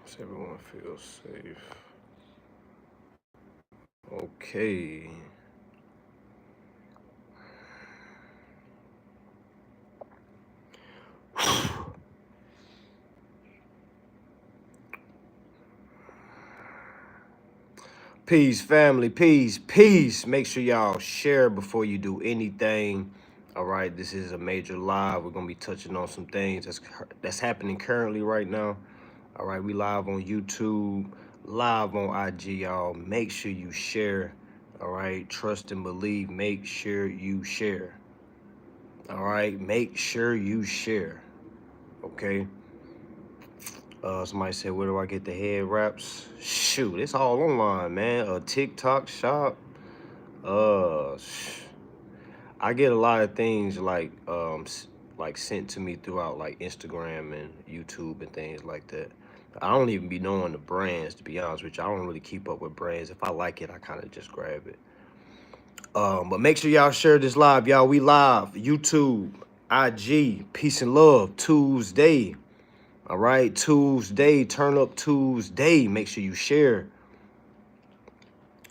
So everyone feels safe. Okay. Peace, family. Peace, peace. Make sure y'all share before you do anything. All right, this is a major live. We're gonna be touching on some things that's happening currently right now. All right, we live on YouTube, live on IG, y'all. Make sure you share. All right, trust and believe. Make sure you share. All right, make sure you share. Okay. Somebody said, where do I get the head wraps? Shoot, it's all online, man. A TikTok shop. Uh, I get a lot of things like sent to me throughout like Instagram and YouTube and things like that. I don't even be knowing the brands, to be honest with you. I don't really keep up with brands. If I like it, I kind of just grab it. But make sure y'all share this live, y'all. We live, YouTube, IG, peace and love, Tuesday. All right, Tuesday, turn up Tuesday. Make sure you share.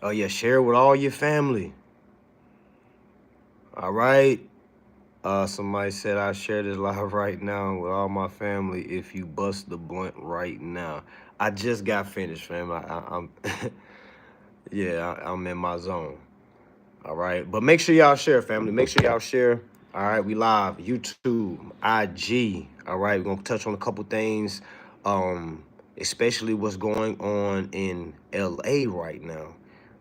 Oh yeah, share with all your family. All right. Somebody said I share this live right now with all my family. If you bust the blunt right now, I just got finished, fam. I'm, yeah, I'm in my zone. All right, but make sure y'all share, family. Make sure y'all share. All right, we live YouTube, IG. All right, we're gonna touch on a couple things, especially what's going on in LA right now.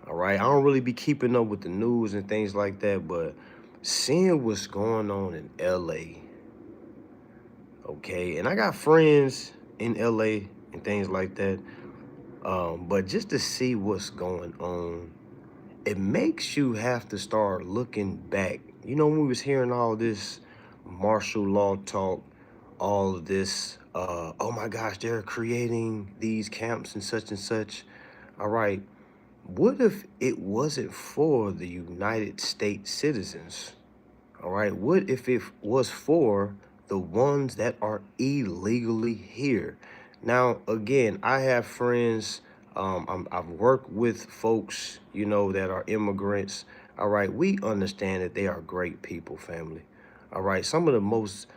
All right, I don't really be keeping up with the news and things like that, but seeing what's going on in LA, okay, and I got friends in LA and things like that, but just to see what's going on, it makes you have to start looking back. You know, when we was hearing all this martial law talk, all of this, oh my gosh, they're creating these camps and such. All right, what if it wasn't for the United States citizens? All right, what if it was for the ones that are illegally here? Now, again, I have friends. I've worked with folks, you know, that are immigrants. All right, we understand that they are great people, family. All right, some of the most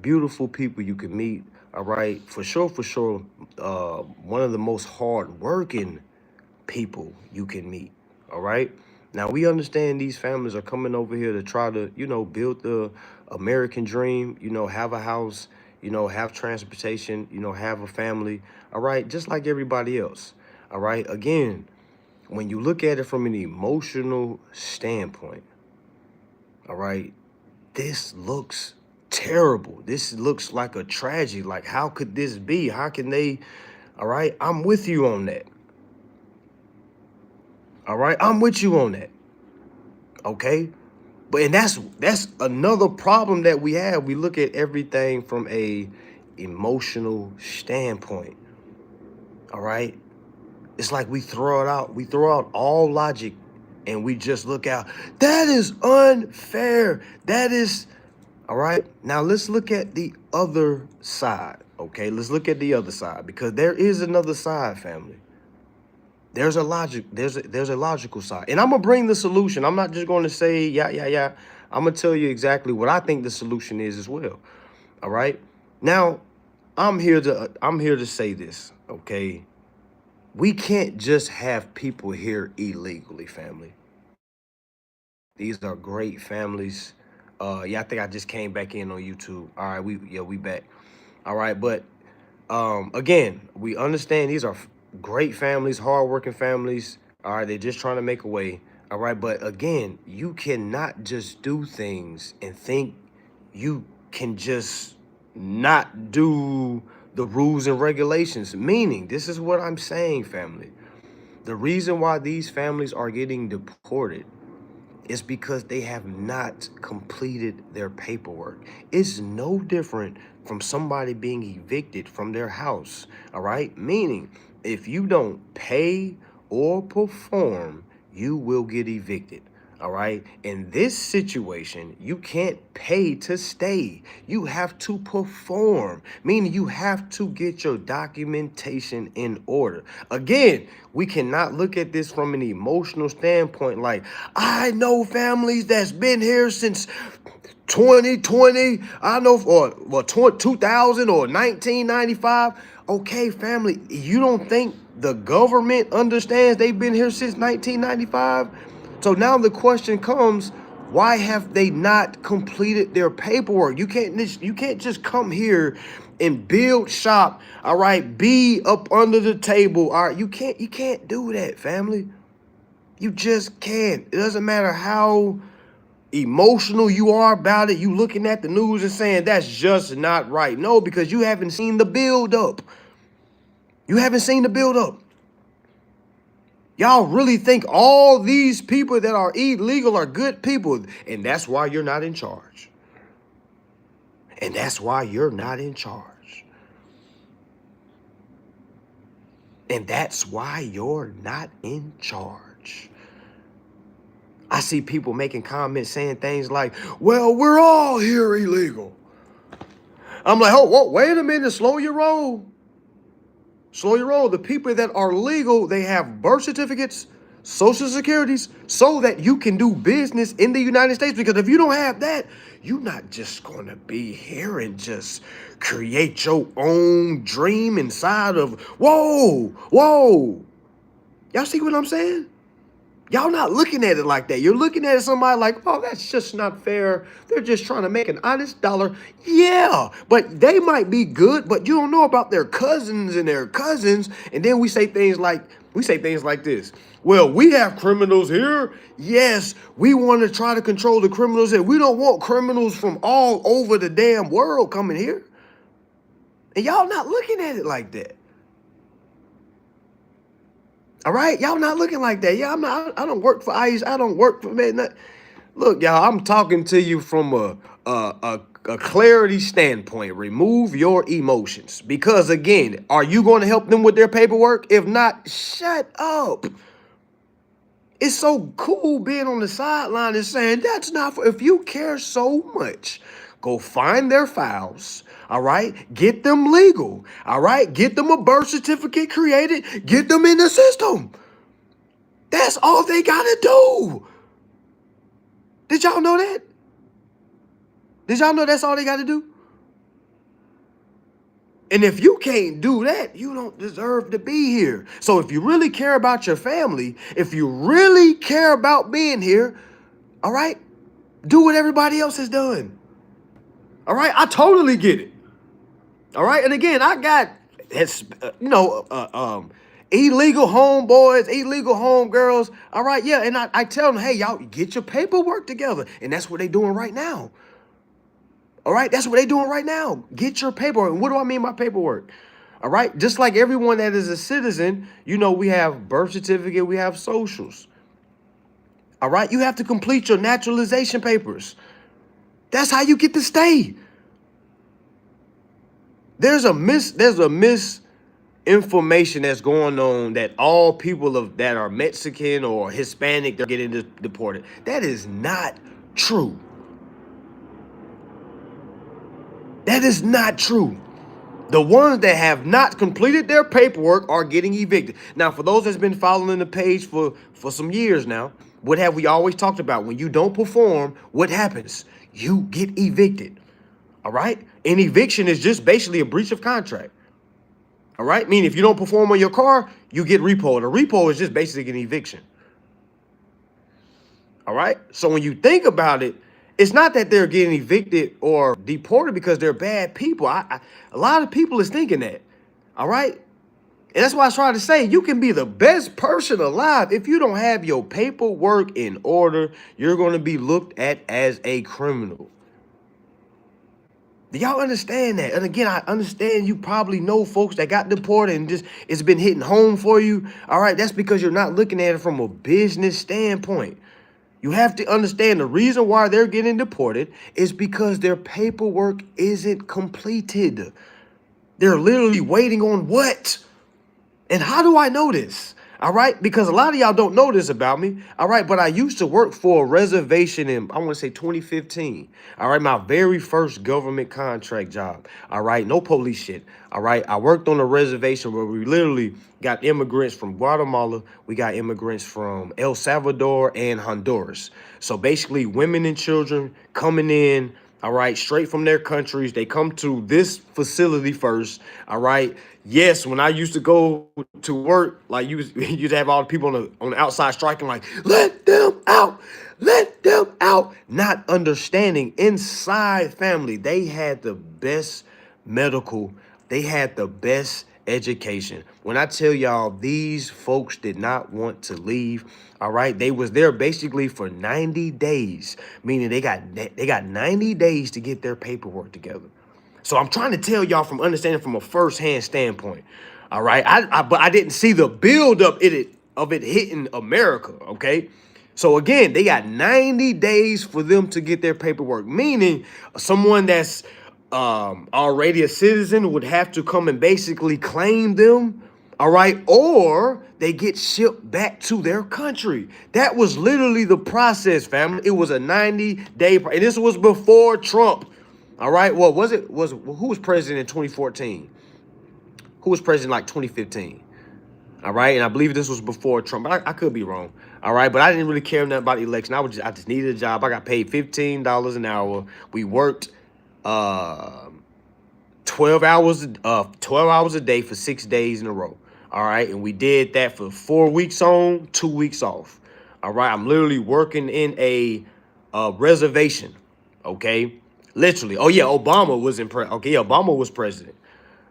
beautiful people you can meet. All right, for sure, for sure. One of the most hardworking people you can meet. All right. Now we understand these families are coming over here to try to, you know, build the American dream, you know, have a house, you know, have transportation, you know, have a family. All right. Just like everybody else. All right. Again, when you look at it from an emotional standpoint, all right, this looks terrible. This looks like a tragedy. Like, how could this be? How can they? All right. I'm with you on that. All right. I'm with you on that. Okay. But and that's another problem that we have. We look at everything from a emotional standpoint. All right. It's like we throw it out. We throw out all logic and we just look out. That is unfair. That is all right. Now let's look at the other side. Okay. Let's look at the other side because there is another side, family. There's a logic. There's a logical side, and I'm gonna bring the solution. I'm not just going to say yeah. I'm gonna tell you exactly what I think the solution is as well. All right. Now, I'm here to say this. Okay. We can't just have people here illegally, family. These are great families. Yeah, I think I just came back in on YouTube. All right, we back. All right, but again, we understand these are great families, hardworking families. All right, they're just trying to make a way. All right, but again, you cannot just do things and think you can just not do the rules and regulations. Meaning, this is what I'm saying, family. The reason why these families are getting deported is because they have not completed their paperwork. It's no different from somebody being evicted from their house, all right? Meaning, if you don't pay or perform, you will get evicted. All right. In this situation, you can't pay to stay. You have to perform, meaning you have to get your documentation in order. Again, we cannot look at this from an emotional standpoint. Like, I know families that's been here since 2020, I know, or well, 2000 or 1995. Okay, family, you don't think the government understands they've been here since 1995? So now the question comes, why have they not completed their paperwork? You can't just come here and build shop, all right, be up under the table. All right, you can't do that, family. You just can't. It doesn't matter how emotional you are about it. You looking at the news and saying that's just not right. No, because you haven't seen the build up. You haven't seen the build up. Y'all really think all these people that are illegal are good people, and that's why you're not in charge. And that's why you're not in charge. And that's why you're not in charge. I see people making comments saying things like, well, we're all here illegal. I'm like, oh, whoa, wait a minute, slow your roll. Slow your roll. The people that are legal, they have birth certificates, social securities, so that you can do business in the United States. Because if you don't have that, you're not just going to be here and just create your own dream inside of, whoa. Y'all see what I'm saying? Y'all not looking at it like that. You're looking at somebody like, oh, that's just not fair. They're just trying to make an honest dollar. Yeah, but they might be good, but you don't know about their cousins and their cousins. And then we say things like this. Well, we have criminals here. Yes, we want to try to control the criminals here. We don't want criminals from all over the damn world coming here. And y'all not looking at it like that. All right, y'all not looking like that. Yeah, I don't work for ICE. I don't work for man. Look, y'all, I'm talking to you from a clarity standpoint. Remove your emotions, because again, are you going to help them with their paperwork? If not, shut up. It's so cool being on the sideline and saying that's not for. If you care so much, go find their files. All right, get them legal. All right, get them a birth certificate created. Get them in the system. That's all they gotta do. Did y'all know that? Did y'all know that's all they gotta do? And if you can't do that, you don't deserve to be here. So if you really care about your family, if you really care about being here, all right, do what everybody else has done. All right, I totally get it. All right, and again, I got illegal homeboys, illegal homegirls. All right, yeah, and I tell them, hey, y'all get your paperwork together, and that's what they're doing right now. All right, that's what they're doing right now. Get your paperwork. And what do I mean by paperwork? All right, just like everyone that is a citizen, we have birth certificate, we have socials. All right, you have to complete your naturalization papers. That's how you get to stay. There's a misinformation that's going on that all people that are Mexican or Hispanic, they're getting deported. That is not true. That is not true. The ones that have not completed their paperwork are getting evicted. Now, for those that's been following the page for some years now, what have we always talked about? When you don't perform, what happens? You get evicted. All right? An eviction is just basically a breach of contract. All right? Meaning if you don't perform on your car, you get repoed. A repo is just basically an eviction. All right? So when you think about it, it's not that they're getting evicted or deported because they're bad people. A lot of people is thinking that. All right? And that's why I was trying to say, you can be the best person alive. If you don't have your paperwork in order, you're going to be looked at as a criminal. Do y'all understand that? And again, I understand you probably know folks that got deported and just it's been hitting home for you. All right, that's because you're not looking at it from a business standpoint. You have to understand the reason why they're getting deported is because their paperwork isn't completed. They're literally waiting on what? And how do I know this? All right, because a lot of y'all don't know this about me. All right, but I used to work for a reservation in, I want to say 2015. All right, my very first government contract job. All right, no police shit. All right, I worked on a reservation where we literally got immigrants from Guatemala. We got immigrants from El Salvador and Honduras. So basically, women and children coming in. All right, straight from their countries. They come to this facility first. All right. Yes, when I used to go to work, like you'd have all the people on the outside striking, like, let them out. Not understanding inside family, they had the best medical, they had the best education. When I tell y'all, these folks did not want to leave. All right, they was there basically for 90 days, meaning they got 90 days to get their paperwork together. So I'm trying to tell y'all from understanding from a first-hand standpoint. All right, but I didn't see the build up of it hitting America. Okay, so again, they got 90 days for them to get their paperwork, meaning someone that's already a citizen would have to come and basically claim them. All right, or they get shipped back to their country. That was literally the process, family. It was a 90-day, and this was before Trump. All right, well, who was president in 2014? Who was president like 2015? All right, and I believe this was before Trump. I could be wrong. All right, but I didn't really care nothing about the election. I just needed a job. I got paid $15 an hour. We worked 12 hours a day for 6 days in a row. All right, and we did that for 4 weeks on, 2 weeks off. All right, I'm literally working in a reservation. Okay, literally. Oh yeah, Obama was Obama was president.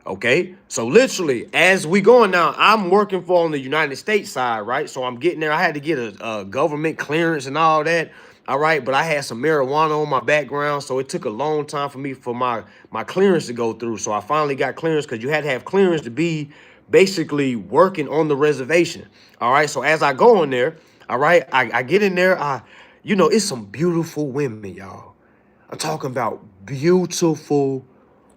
Okay, so literally, as we going now, I'm working for on the United States side, right? So I'm getting there. I had to get a government clearance and all that. All right, but I had some marijuana on my background, so it took a long time for me for my clearance to go through. So I finally got clearance because you had to have clearance to be basically working on the reservation. All right, so as I go in there, all right, I get in there. It's some beautiful women, y'all. I'm talking about beautiful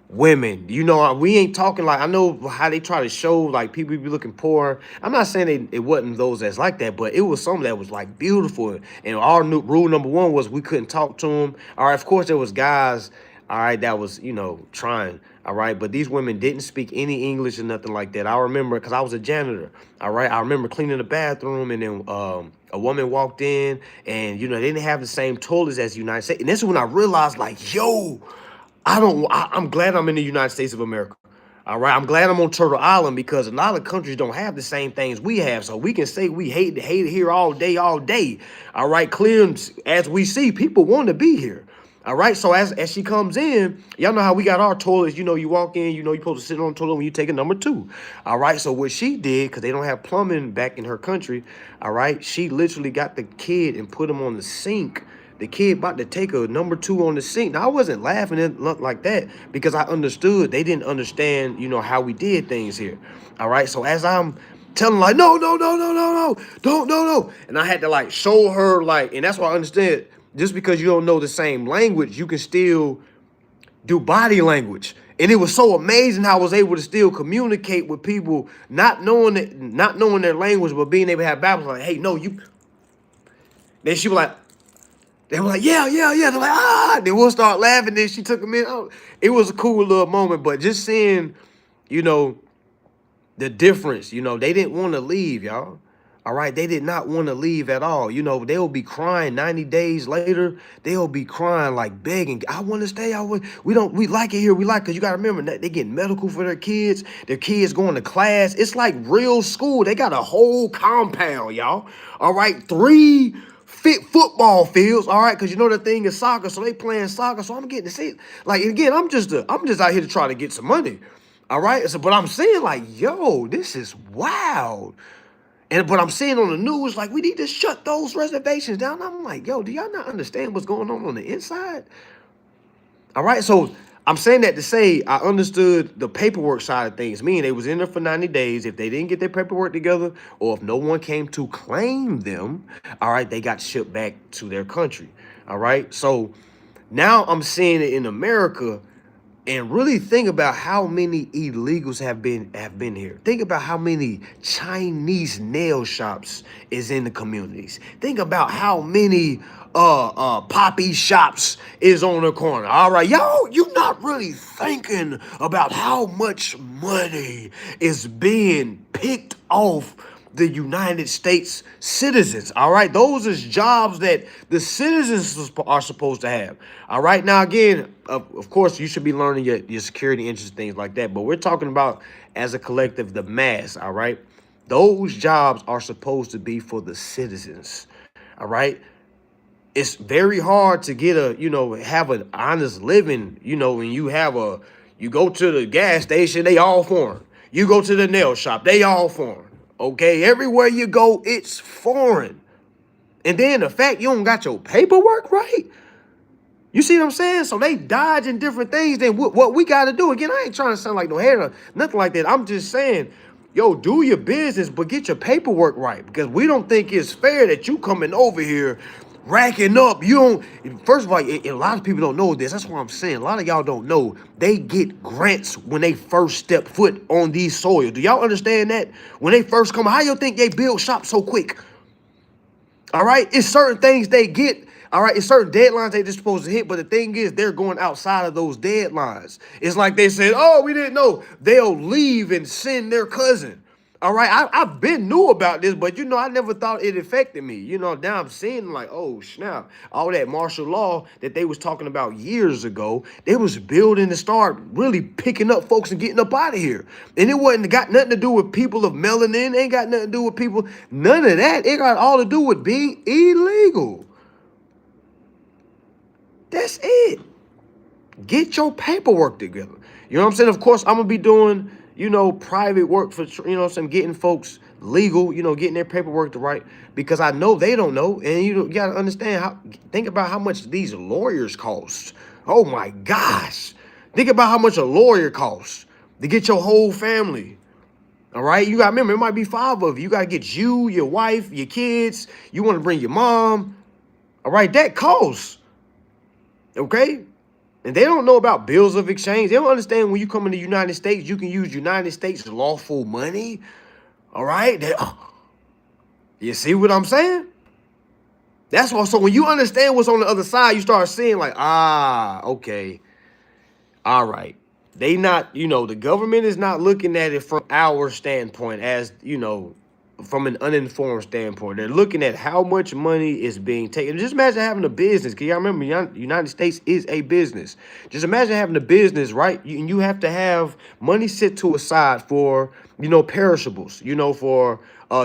women. We ain't talking like, I know how they try to show like people be looking poor. I'm not saying it wasn't those that's like that, but it was some that was like beautiful. And our new rule number one was we couldn't talk to them. All right, of course there was guys, all right, that was, trying. All right, but these women didn't speak any English or nothing like that. I remember because I was a janitor. All right, I remember cleaning the bathroom, and then a woman walked in, and they didn't have the same toilets as the United States. And this is when I realized, like, yo, I'm glad I'm in the United States of America. All right, I'm glad I'm on Turtle Island because a lot of countries don't have the same things we have. So we can say we hate it here all day. All right, clear as we see, people want to be here. All right, so as she comes in, y'all know how we got our toilets. You walk in, you're supposed to sit on the toilet when you take a number 2. All right, so what she did, because they don't have plumbing back in her country, all right, she literally got the kid and put him on the sink. The kid about to take a number 2 on the sink. Now, I wasn't laughing at like that because I understood. They didn't understand, how we did things here. All right, so as I'm telling like, no, no. And I had to like show her like, and that's why I understand. Just because you don't know the same language, you can still do body language. And it was so amazing how I was able to still communicate with people, not knowing their language, but being able to have battles like, hey, no, you. Then she was like, they were like, yeah. They're like, Then we'll start laughing. Then she took them in. Oh, it was a cool little moment. But just seeing, the difference, they didn't want to leave, y'all. All right, they did not want to leave at all. They'll be crying 90 days later. They'll be crying, like begging, I want to stay. We like it here. Because you got to remember that they get medical for their kids going to class. It's like real school. They got a whole compound, y'all. All right, 3 fit football fields. All right, because the thing is soccer. So they playing soccer. So I'm getting to see it. Like, again, I'm just out here to try to get some money. All right, so but I'm saying like, yo, this is wild. But I'm seeing on the news, like, we need to shut those reservations down. I'm like, yo, do y'all not understand what's going on the inside? All right, so I'm saying that to say I understood the paperwork side of things, meaning they was in there for 90 days. If they didn't get their paperwork together or if no one came to claim them, all right, they got shipped back to their country. All right, so now I'm seeing it in America. and really think about how many illegals have been here. Think about how many Chinese nail shops is in the communities. Think about how many poppy shops is on the corner. All right, y'all, you're not really thinking about how much money is being picked off the United States citizens. All right, those is jobs that the citizens are supposed to have. All right, now again, of course, you should be learning your security interests, things like that. But we're talking about as a collective, the mass. All right, those jobs are supposed to be for the citizens. All right, it's very hard to get have an honest living, when you go to the gas station, they all foreign. You go to the nail shop, they all foreign. Okay, everywhere you go, it's foreign. And then the fact you don't got your paperwork right, you see what I'm saying? So they dodging different things than what we got to do. Again, I ain't trying to sound like no hater, nothing like that. I'm just saying, yo, do your business, but get your paperwork right, because we don't think it's fair that you coming over here racking up. You don't. First of all, a lot of people don't know this. That's what I'm saying. A lot of y'all don't know. They get grants when they first step foot on these soil. Do y'all understand that? When they first come, how you think they build shops so quick? All right, it's certain things they get. All right, it's certain deadlines they're supposed to hit, but the thing is, they're going outside of those deadlines. It's like they said, oh, we didn't know. They'll leave and send their cousin. All right, I've been knew about this, but, I never thought it affected me. Now I'm seeing like, oh, snap, all that martial law that they was talking about years ago, they was building to start really picking up folks and getting up out of here. And it wasn't got nothing to do with people of melanin. Ain't got nothing to do with people. None of that. It got all to do with being illegal. That's it. Get your paperwork together. You know what I'm saying? Of course, I'm going to be doing, private work for, getting folks legal, getting their paperwork to right, because I know they don't know. And you got to understand think about how much these lawyers cost. Oh my gosh. Think about how much a lawyer costs to get your whole family. All right. You got to remember, it might be 5 of you. You got to get you, your wife, your kids. You want to bring your mom. All right. That costs. Okay. And they don't know about bills of exchange. They don't understand when you come in the United States, you can use United States lawful money. All right. You see what I'm saying? That's why. So when you understand what's on the other side, you start seeing like, okay. All right. They not, the government is not looking at it from our standpoint as, from an uninformed standpoint. They're looking at how much money is being taken. Just imagine having a business. Because y'all remember, United States is a business. Just imagine having a business, right? You have to have money set to a side for, perishables, for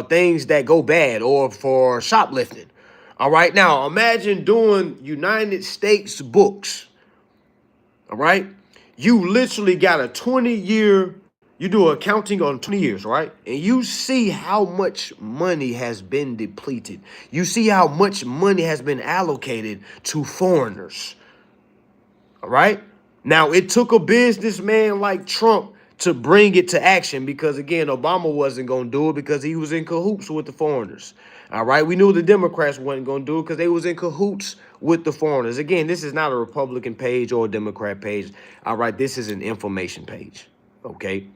things that go bad or for shoplifting. All right. Now, imagine doing United States books. All right. You literally got a 20-year. You do accounting on 20 years, right? And you see how much money has been depleted. You see how much money has been allocated to foreigners. All right? Now, it took a businessman like Trump to bring it to action because, again, Obama wasn't going to do it because he was in cahoots with the foreigners. All right? We knew the Democrats wasn't going to do it because they was in cahoots with the foreigners. Again, this is not a Republican page or a Democrat page. All right? This is an information page. Okay?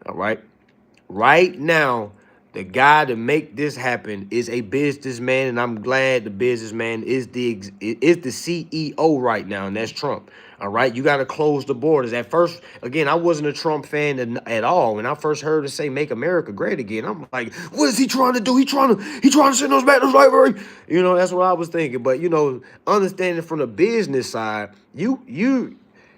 All right. Right now, the guy to make this happen is a businessman, and I'm glad the businessman is the CEO right now, and that's Trump. All right. You got to close the borders. At first, again, I wasn't a Trump fan at all. When I first heard him say "Make America Great Again," I'm like, what is he trying to do? He trying to send us back to slavery. That's what I was thinking. But understanding from the business side,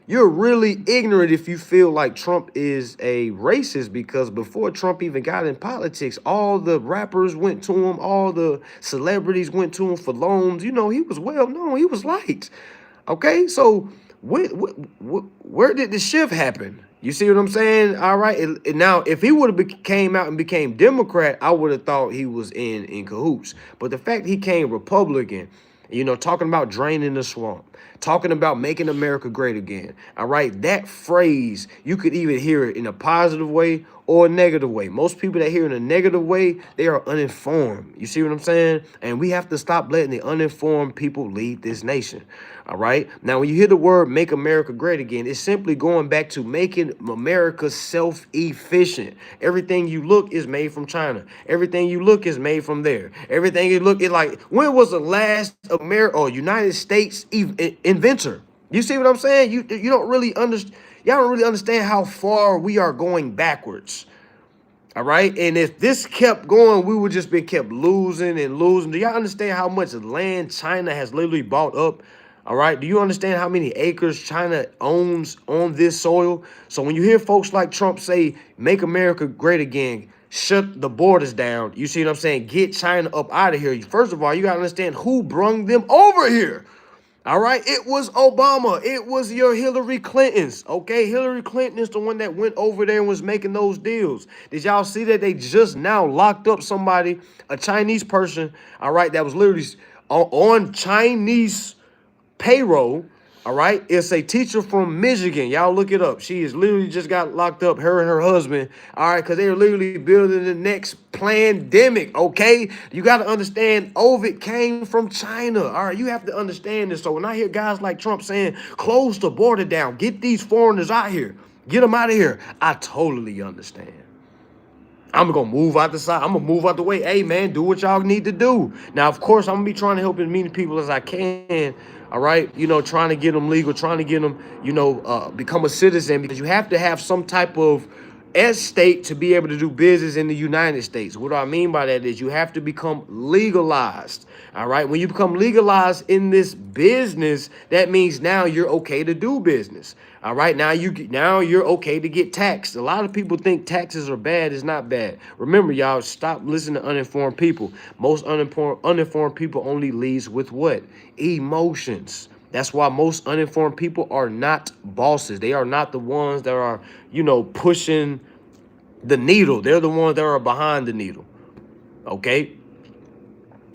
you're really ignorant if you feel like Trump is a racist, because before Trump even got in politics, all the rappers went to him, all the celebrities went to him for loans. He was well known. He was liked. Okay, so where did the shift happen? You see what I'm saying? All right. And now, if he would have came out and became Democrat, I would have thought he was in cahoots. But the fact he came Republican, talking about draining the swamp, talking about making America great again. All right. That phrase, you could either hear it in a positive way or a negative way. Most people that hear in a negative way, they are uninformed. You see what I'm saying? And we have to stop letting the uninformed people lead this nation. All right. Now, when you hear the word make America great again, it's simply going back to making America self-efficient. Everything you look is made from China. Everything you look is made from there. Everything you look is like, when was the last America or United States inventor? You see what I'm saying? You don't really understand. Y'all don't really understand how far we are going backwards. All right. And if this kept going, we would just be kept losing and losing. Do y'all understand how much land China has literally bought up? All right. Do you understand how many acres China owns on this soil? So when you hear folks like Trump say, make America great again, shut the borders down, you see what I'm saying? Get China up out of here. First of all, you got to understand who brung them over here. All right, it was Obama. It was your Hillary Clintons. Okay, Hillary Clinton is the one that went over there and was making those deals. Did y'all see that they just now locked up somebody, a Chinese person, all right, that was literally on Chinese payroll, all right? It's a teacher from Michigan. Y'all look it up. She is literally just got locked up, her and her husband, all right, because they're literally building the next pandemic, okay? You got to understand, COVID came from China, all right? You have to understand this. So when I hear guys like Trump saying, close the border down, get these foreigners out here, get them out of here, I totally understand. I'm going to move out the side. I'm going to move out the way. Hey, man, do what y'all need to do. Now, of course, I'm going to be trying to help as many people as I can. All right. You know, trying to get them legal, trying to get them, you know, become a citizen, because you have to have some type of estate to be able to do business in the United States. What do I mean by that is you have to become legalized. All right. When you become legalized in this business, that means now you're okay to do business. All right. Now you're okay to get taxed. A lot of people think taxes are bad. It's not bad. Remember, y'all, stop listening to uninformed people. Most uninformed people only leads with what? Emotions. That's why most uninformed people are not bosses. They are not the ones that are, you know, pushing the needle. They're the ones that are behind the needle. Okay.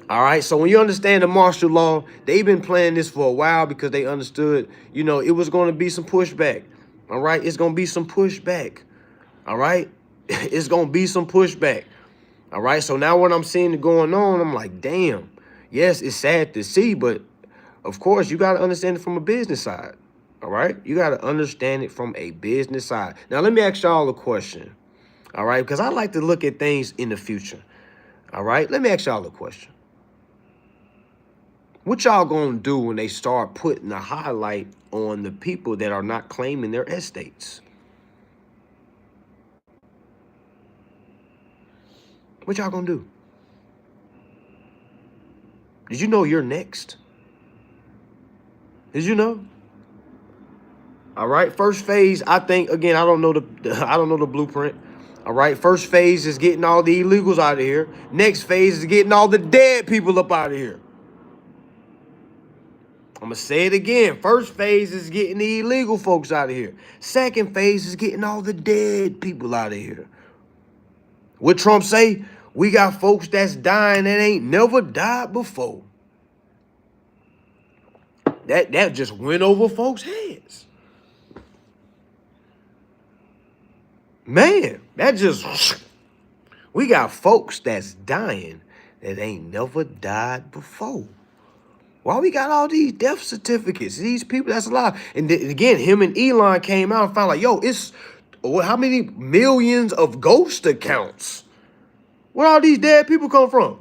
All right. So when you understand the martial law, they've been playing this for a while because they understood, you know, it was going to be some pushback. All right. It's going to be some pushback. All right. It's going to be some pushback. All right. So now when I'm seeing it going on, I'm like, damn. Yes, it's sad to see, but of course, you got to understand it from a business side. All right. You got to understand it from a business side. Now, let me ask y'all a question. All right. Because I like to look at things in the future. All right. Let me ask y'all a question. What y'all going to do when they start putting a highlight on the people that are not claiming their estates? What y'all going to do? Did you know you're next? Did you know? All right. First phase, I think, again, I don't know the blueprint. All right. First phase is getting all the illegals out of here. Next phase is getting all the dead people up out of here. I'm going to say it again. First phase is getting the illegal folks out of here. Second phase is getting all the dead people out of here. What Trump say? We got folks that's dying that ain't never died before. That just went over folks' heads. Man, that just... We got folks that's dying that ain't never died before. Why we got all these death certificates? These people that's alive. And again, him and Elon came out and found like, yo, it's how many millions of ghost accounts? Where all these dead people come from?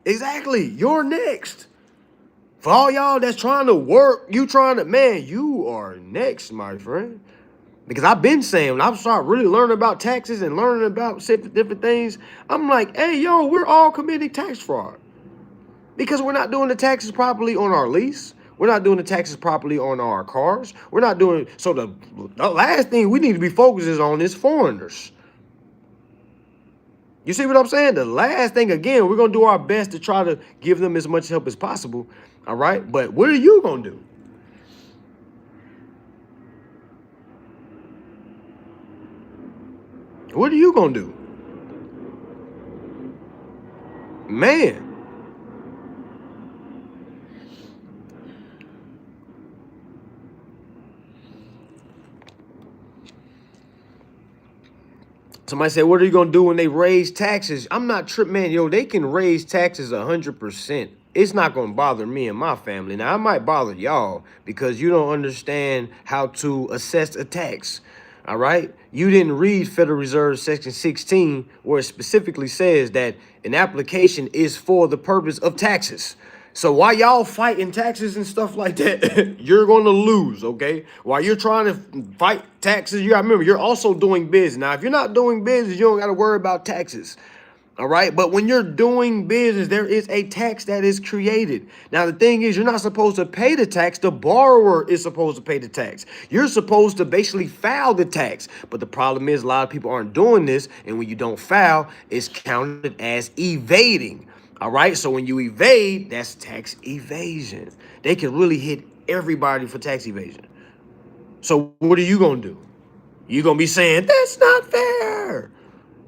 Exactly. You're next. For all y'all that's trying to work, you are next, my friend. Because I've been saying, when I start really learning about taxes and learning about different things, I'm like, hey, yo, we're all committing tax fraud. Because we're not doing the taxes properly on our lease. We're not doing the taxes properly on our cars. We're not doing... So the last thing we need to be focused on is foreigners. You see what I'm saying? The last thing, again, we're going to do our best to try to give them as much help as possible. All right? But what are you going to do? What are you going to do? Man. Somebody said, what are you going to do when they raise taxes? I'm not tripping, man. Yo, they can raise taxes 100%. It's not going to bother me and my family. Now, I might bother y'all because you don't understand how to assess a tax. All right? You didn't read Federal Reserve Section 16, where it specifically says that an application is for the purpose of taxes. So while y'all fighting taxes and stuff like that, you're going to lose, okay? While you're trying to fight taxes, you got to remember, you're also doing business. Now, if you're not doing business, you don't got to worry about taxes, all right? But when you're doing business, there is a tax that is created. Now, the thing is, you're not supposed to pay the tax. The borrower is supposed to pay the tax. You're supposed to basically file the tax. But the problem is a lot of people aren't doing this, and when you don't file, it's counted as evading. All right, so when you evade, that's tax evasion. They can really hit everybody for tax evasion. So what are you gonna do? You're gonna be saying, that's not fair.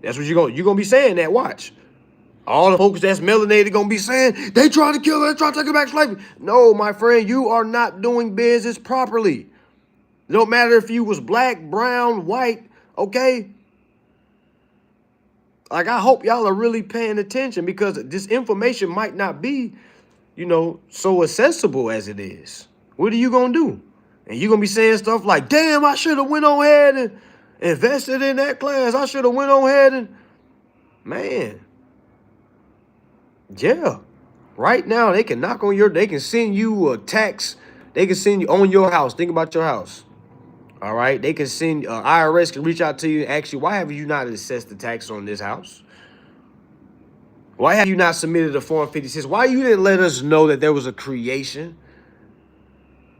That's what you're gonna be saying that, watch. All the folks that's melanated gonna be saying, they trying to kill her, they trying to take her back to slavery. No, my friend, you are not doing business properly. It don't matter if you was black, brown, white, okay? Like, I hope y'all are really paying attention because this information might not be, so accessible as it is. What are you going to do? And you're going to be saying stuff like, damn, I should have went on ahead and invested in that class. I should have went on ahead and, man, yeah. Right now, they can knock on they can send you a tax. They can send you on your house. Think about your house. All right, they can send IRS can reach out to you and ask you, why have you not assessed the tax on this house? Why have you not submitted a Form 56? Why you didn't let us know that there was a creation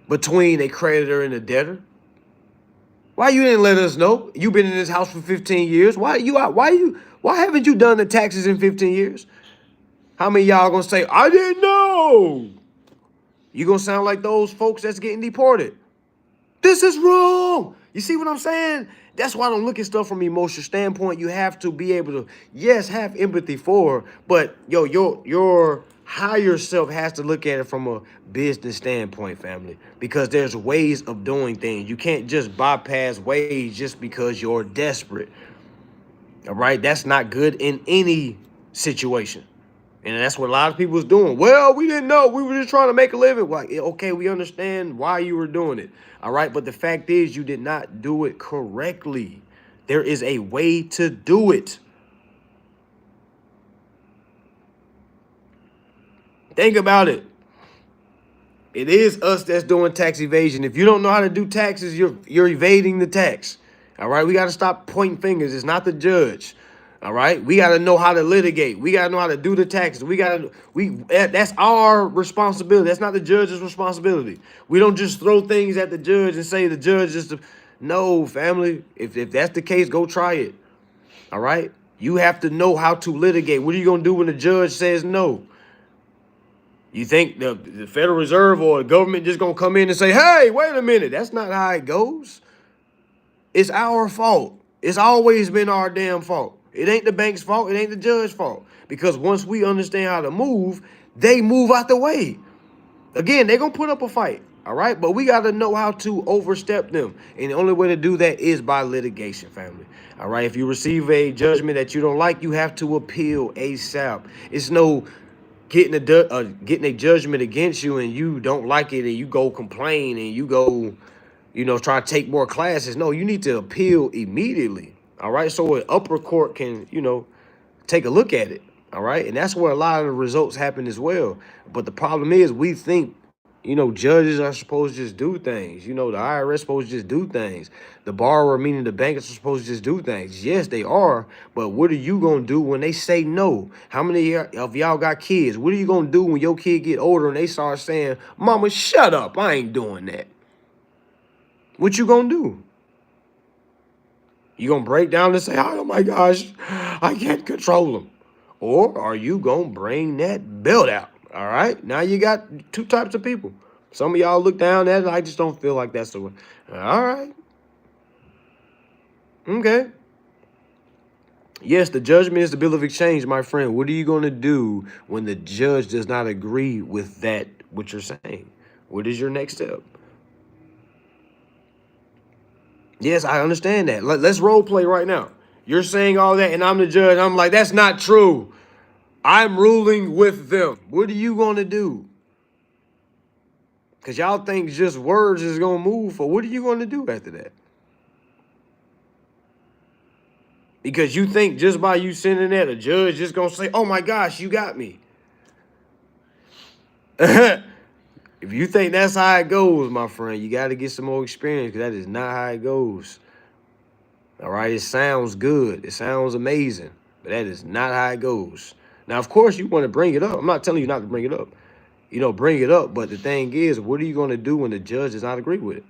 between a creditor and a debtor? Why you didn't let us know? You've been in this house for 15 years. Why haven't you done the taxes in 15 years? How many of y'all gonna say, I didn't know? You gonna sound like those folks that's getting deported. This is wrong. You see what I'm saying? That's why I don't look at stuff from an emotional standpoint. You have to be able to, yes, have empathy for, but your higher self has to look at it from a business standpoint, family, because there's ways of doing things. You can't just bypass ways just because you're desperate. All right? That's not good in any situation. And that's what a lot of people was doing. Well, we didn't know. We were just trying to make a living. Like, okay, we understand why you were doing it. All right. But the fact is, you did not do it correctly. There is a way to do it. Think about it. It is us that's doing tax evasion. If you don't know how to do taxes, you're evading the tax. All right. We got to stop pointing fingers. It's not the judge. All right, we got to know how to litigate. We got to know how to do the taxes. That's our responsibility. That's not the judge's responsibility. We don't just throw things at the judge and say the judge is no, family. If that's the case, go try it. All right, you have to know how to litigate. What are you gonna do when the judge says no? You think the Federal Reserve or the government just gonna come in and say, hey, wait a minute? That's not how it goes. It's our fault. It's always been our damn fault. It ain't the bank's fault. It ain't the judge's fault. Because once we understand how to move, they move out the way. Again, they're going to put up a fight. All right. But we got to know how to overstep them. And the only way to do that is by litigation, family. All right. If you receive a judgment that you don't like, you have to appeal ASAP. It's no getting a judgment against you and you don't like it and you go complain and you go, try to take more classes. No, you need to appeal immediately. All right, so an upper court can, take a look at it. All right, and that's where a lot of the results happen as well. But the problem is we think, judges are supposed to just do things. The IRS is supposed to just do things. The borrower, meaning the bankers, are supposed to just do things. Yes, they are. But what are you going to do when they say no? How many of y'all got kids? What are you going to do when your kid get older and they start saying, mama, shut up. I ain't doing that. What you going to do? You going to break down and say, oh my gosh, I can't control them. Or are you going to bring that belt out? All right. Now you got two types of people. Some of y'all look down at it. I just don't feel like that's the way. All right. Okay. Yes, the judgment is the bill of exchange, my friend. What are you going to do when the judge does not agree with that, what you're saying? What is your next step? Yes, I understand that. Let's role play right now. You're saying all that, and I'm the judge. I'm like, that's not true. I'm ruling with them. What are you going to do? Because y'all think just words is going to move, or what are you going to do after that? Because you think just by you sending that, a judge just going to say, oh my gosh, you got me. If you think that's how it goes, my friend, you got to get some more experience, because that is not how it goes. All right, it sounds good. It sounds amazing, but that is not how it goes. Now, of course, you want to bring it up. I'm not telling you not to bring it up. You know, bring it up, but the thing is, what are you going to do when the judge does not agree with it?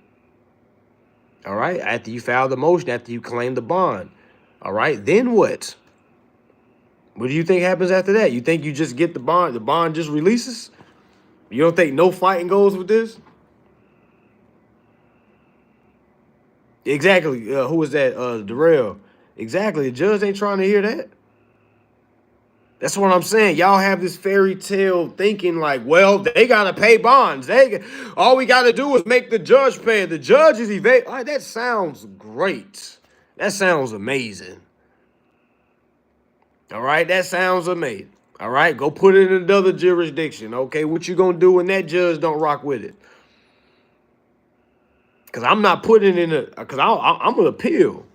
All right, after you file the motion, after you claim the bond, all right, then what? What do you think happens after that? You think you just get the bond just releases? You don't think no fighting goes with this? Exactly. Who was that? Darrell. Exactly. The judge ain't trying to hear that. That's what I'm saying. Y'all have this fairy tale thinking like, well, they gotta pay bonds. All we gotta do is make the judge pay. The judge is evade. Right, that sounds great. That sounds amazing. All right, that sounds amazing. All right, go put it in another jurisdiction. Okay, what you gonna do when that judge don't rock with it? Because I'm not putting it in a. Because I'm gonna appeal.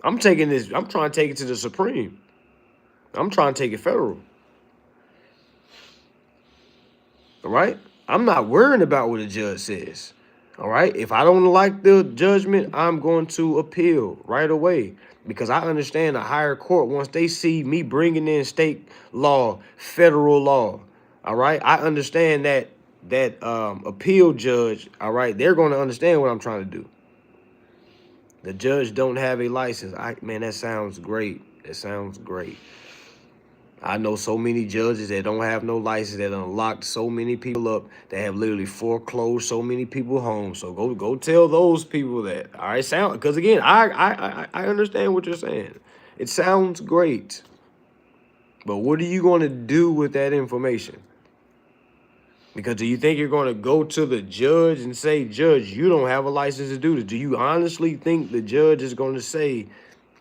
I'm taking this. I'm trying to take it to the Supreme. I'm trying to take it federal. All right? I'm not worrying about what the judge says. All right? If I don't like the judgment, I'm going to appeal right away, because I understand the higher court, once they see me bringing in state law, federal law, all right? I understand that appeal judge, all right, they're going to understand what I'm trying to do. The judge don't have a license. Man, that sounds great. That sounds great. I know so many judges that don't have no license, that unlocked so many people up, that have literally foreclosed so many people home. So go tell those people that. All right, because again, I understand what you're saying. It sounds great, but what are you going to do with that information? Because do you think you're going to go to the judge and say, Judge, you don't have a license to do this? Do you honestly think the judge is going to say,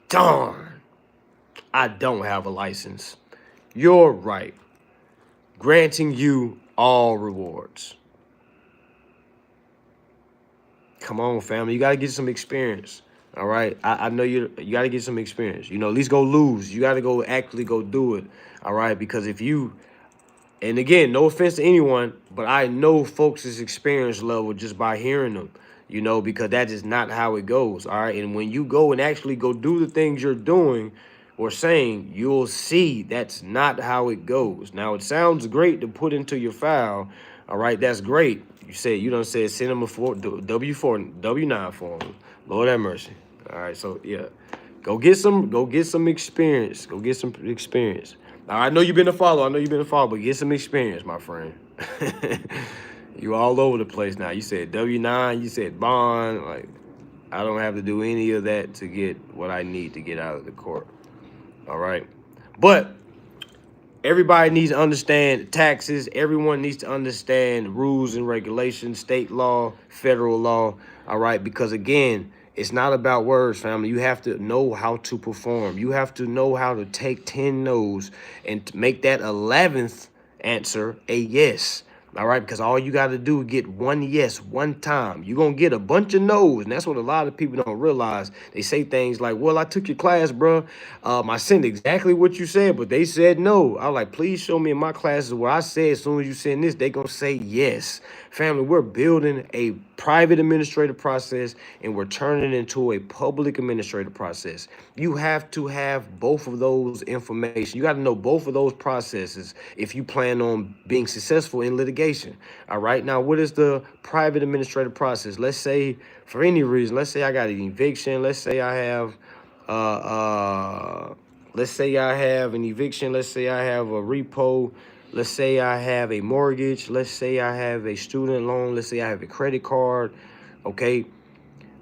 darn, I don't have a license? You're right. Granting you all rewards. Come on, family. You got to get some experience. All right. I know you got to get some experience. You know, at least go lose. You got to go actually go do it. All right. Because if you, and again, no offense to anyone, but I know folks' experience level just by hearing them, you know, because that is not how it goes. All right. And when you go and actually go do the things you're doing or saying, you'll see that's not how it goes. Now, it sounds great to put into your file. All right, that's great. You done said send them a W9 form. Lord have mercy. All right, so yeah, go get some experience. Go get some experience. Now, I know you've been a follower. But get some experience, my friend. You all over the place now. You said W9. You said bond. Like, I don't have to do any of that to get what I need to get out of the court. All right. But everybody needs to understand taxes. Everyone needs to understand rules and regulations, state law, federal law. All right. Because again, it's not about words, family. You have to know how to perform. You have to know how to take 10 no's and to make that 11th answer a yes. All right, because all you got to do is get one yes one time. You're going to get a bunch of no's, and that's what a lot of people don't realize. They say things like, well, I took your class, bro. I sent exactly what you said, but they said no. I was like, please show me in my classes where I said as soon as you send this, they going to say yes. Family, we're building a private administrative process, and we're turning it into a public administrative process. You have to have both of those information. You got to know both of those processes if you plan on being successful in litigation. All right. Now, what is the private administrative process? Let's say for any reason, let's say I got an eviction. Let's say I have an eviction. Let's say I have a repo. Let's say I have a mortgage. Let's say I have a student loan. Let's say I have a credit card. Okay.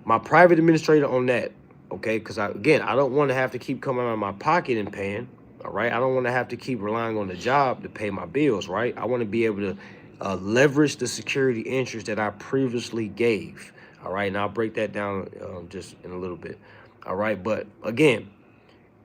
My private administrator on that. Okay. Because I don't want to have to keep coming out of my pocket and paying. All right. I don't want to have to keep relying on the job to pay my bills. Right. I want to be able to leverage the security interest that I previously gave. All right. And I'll break that down just in a little bit. All right. But again,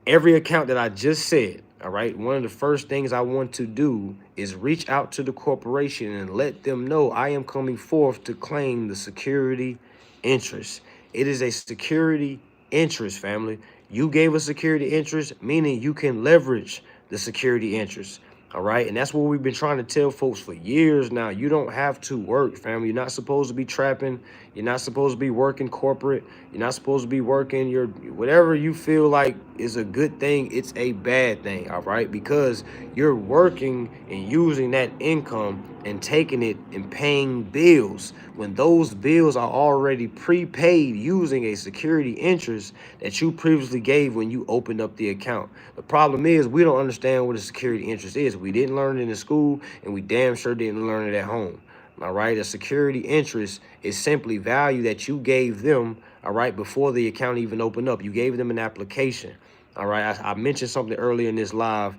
every account that I just said, all right, one of the first things I want to do is reach out to the corporation and let them know I am coming forth to claim the security interest. It is a security interest, family. You gave a security interest, meaning you can leverage the security interest. All right. And that's what we've been trying to tell folks for years now. You don't have to work, family. You're not supposed to be trapping. You're not supposed to be working corporate. You're not supposed to be working your whatever you feel like is a good thing. It's a bad thing. All right. Because you're working and using that income and taking it and paying bills when those bills are already prepaid using a security interest that you previously gave when you opened up the account. The problem is we don't understand what a security interest is. We didn't learn it in school, and we damn sure didn't learn it at home. All right, a security interest is simply value that you gave them, all right, before the account even opened up. You gave them an application. All right, I mentioned something earlier in this live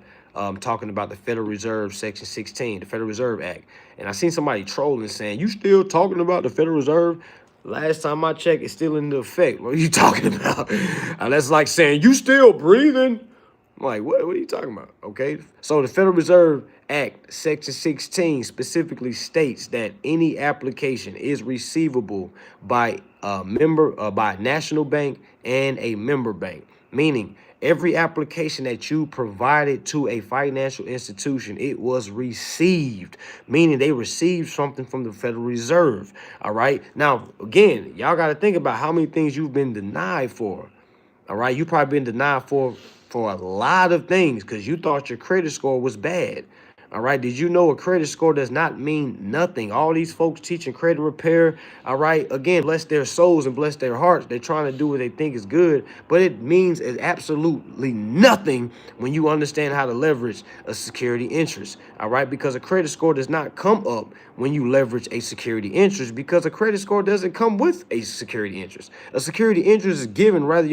talking about the Federal Reserve Section 16, the Federal Reserve Act. And I seen somebody trolling saying, you still talking about the Federal Reserve? Last time I checked, it's still in effect. What are you talking about? That's like saying, you still breathing? I'm like, what are you talking about? Okay. So the Federal Reserve Act, Section 16, specifically states that any application is receivable by a member, by a national bank and a member bank, meaning every application that you provided to a financial institution, it was received, meaning they received something from the Federal Reserve. All right. Now, again, y'all got to think about how many things you've been denied for. All right. You probably been denied for a lot of things because you thought your credit score was bad. All right. Did you know a credit score does not mean nothing? All these folks teaching credit repair. All right. Again, bless their souls and bless their hearts. They're trying to do what they think is good, but it means absolutely nothing when you understand how to leverage a security interest. All right. Because a credit score does not come up when you leverage a security interest, because a credit score doesn't come with a security interest. A security interest is given whether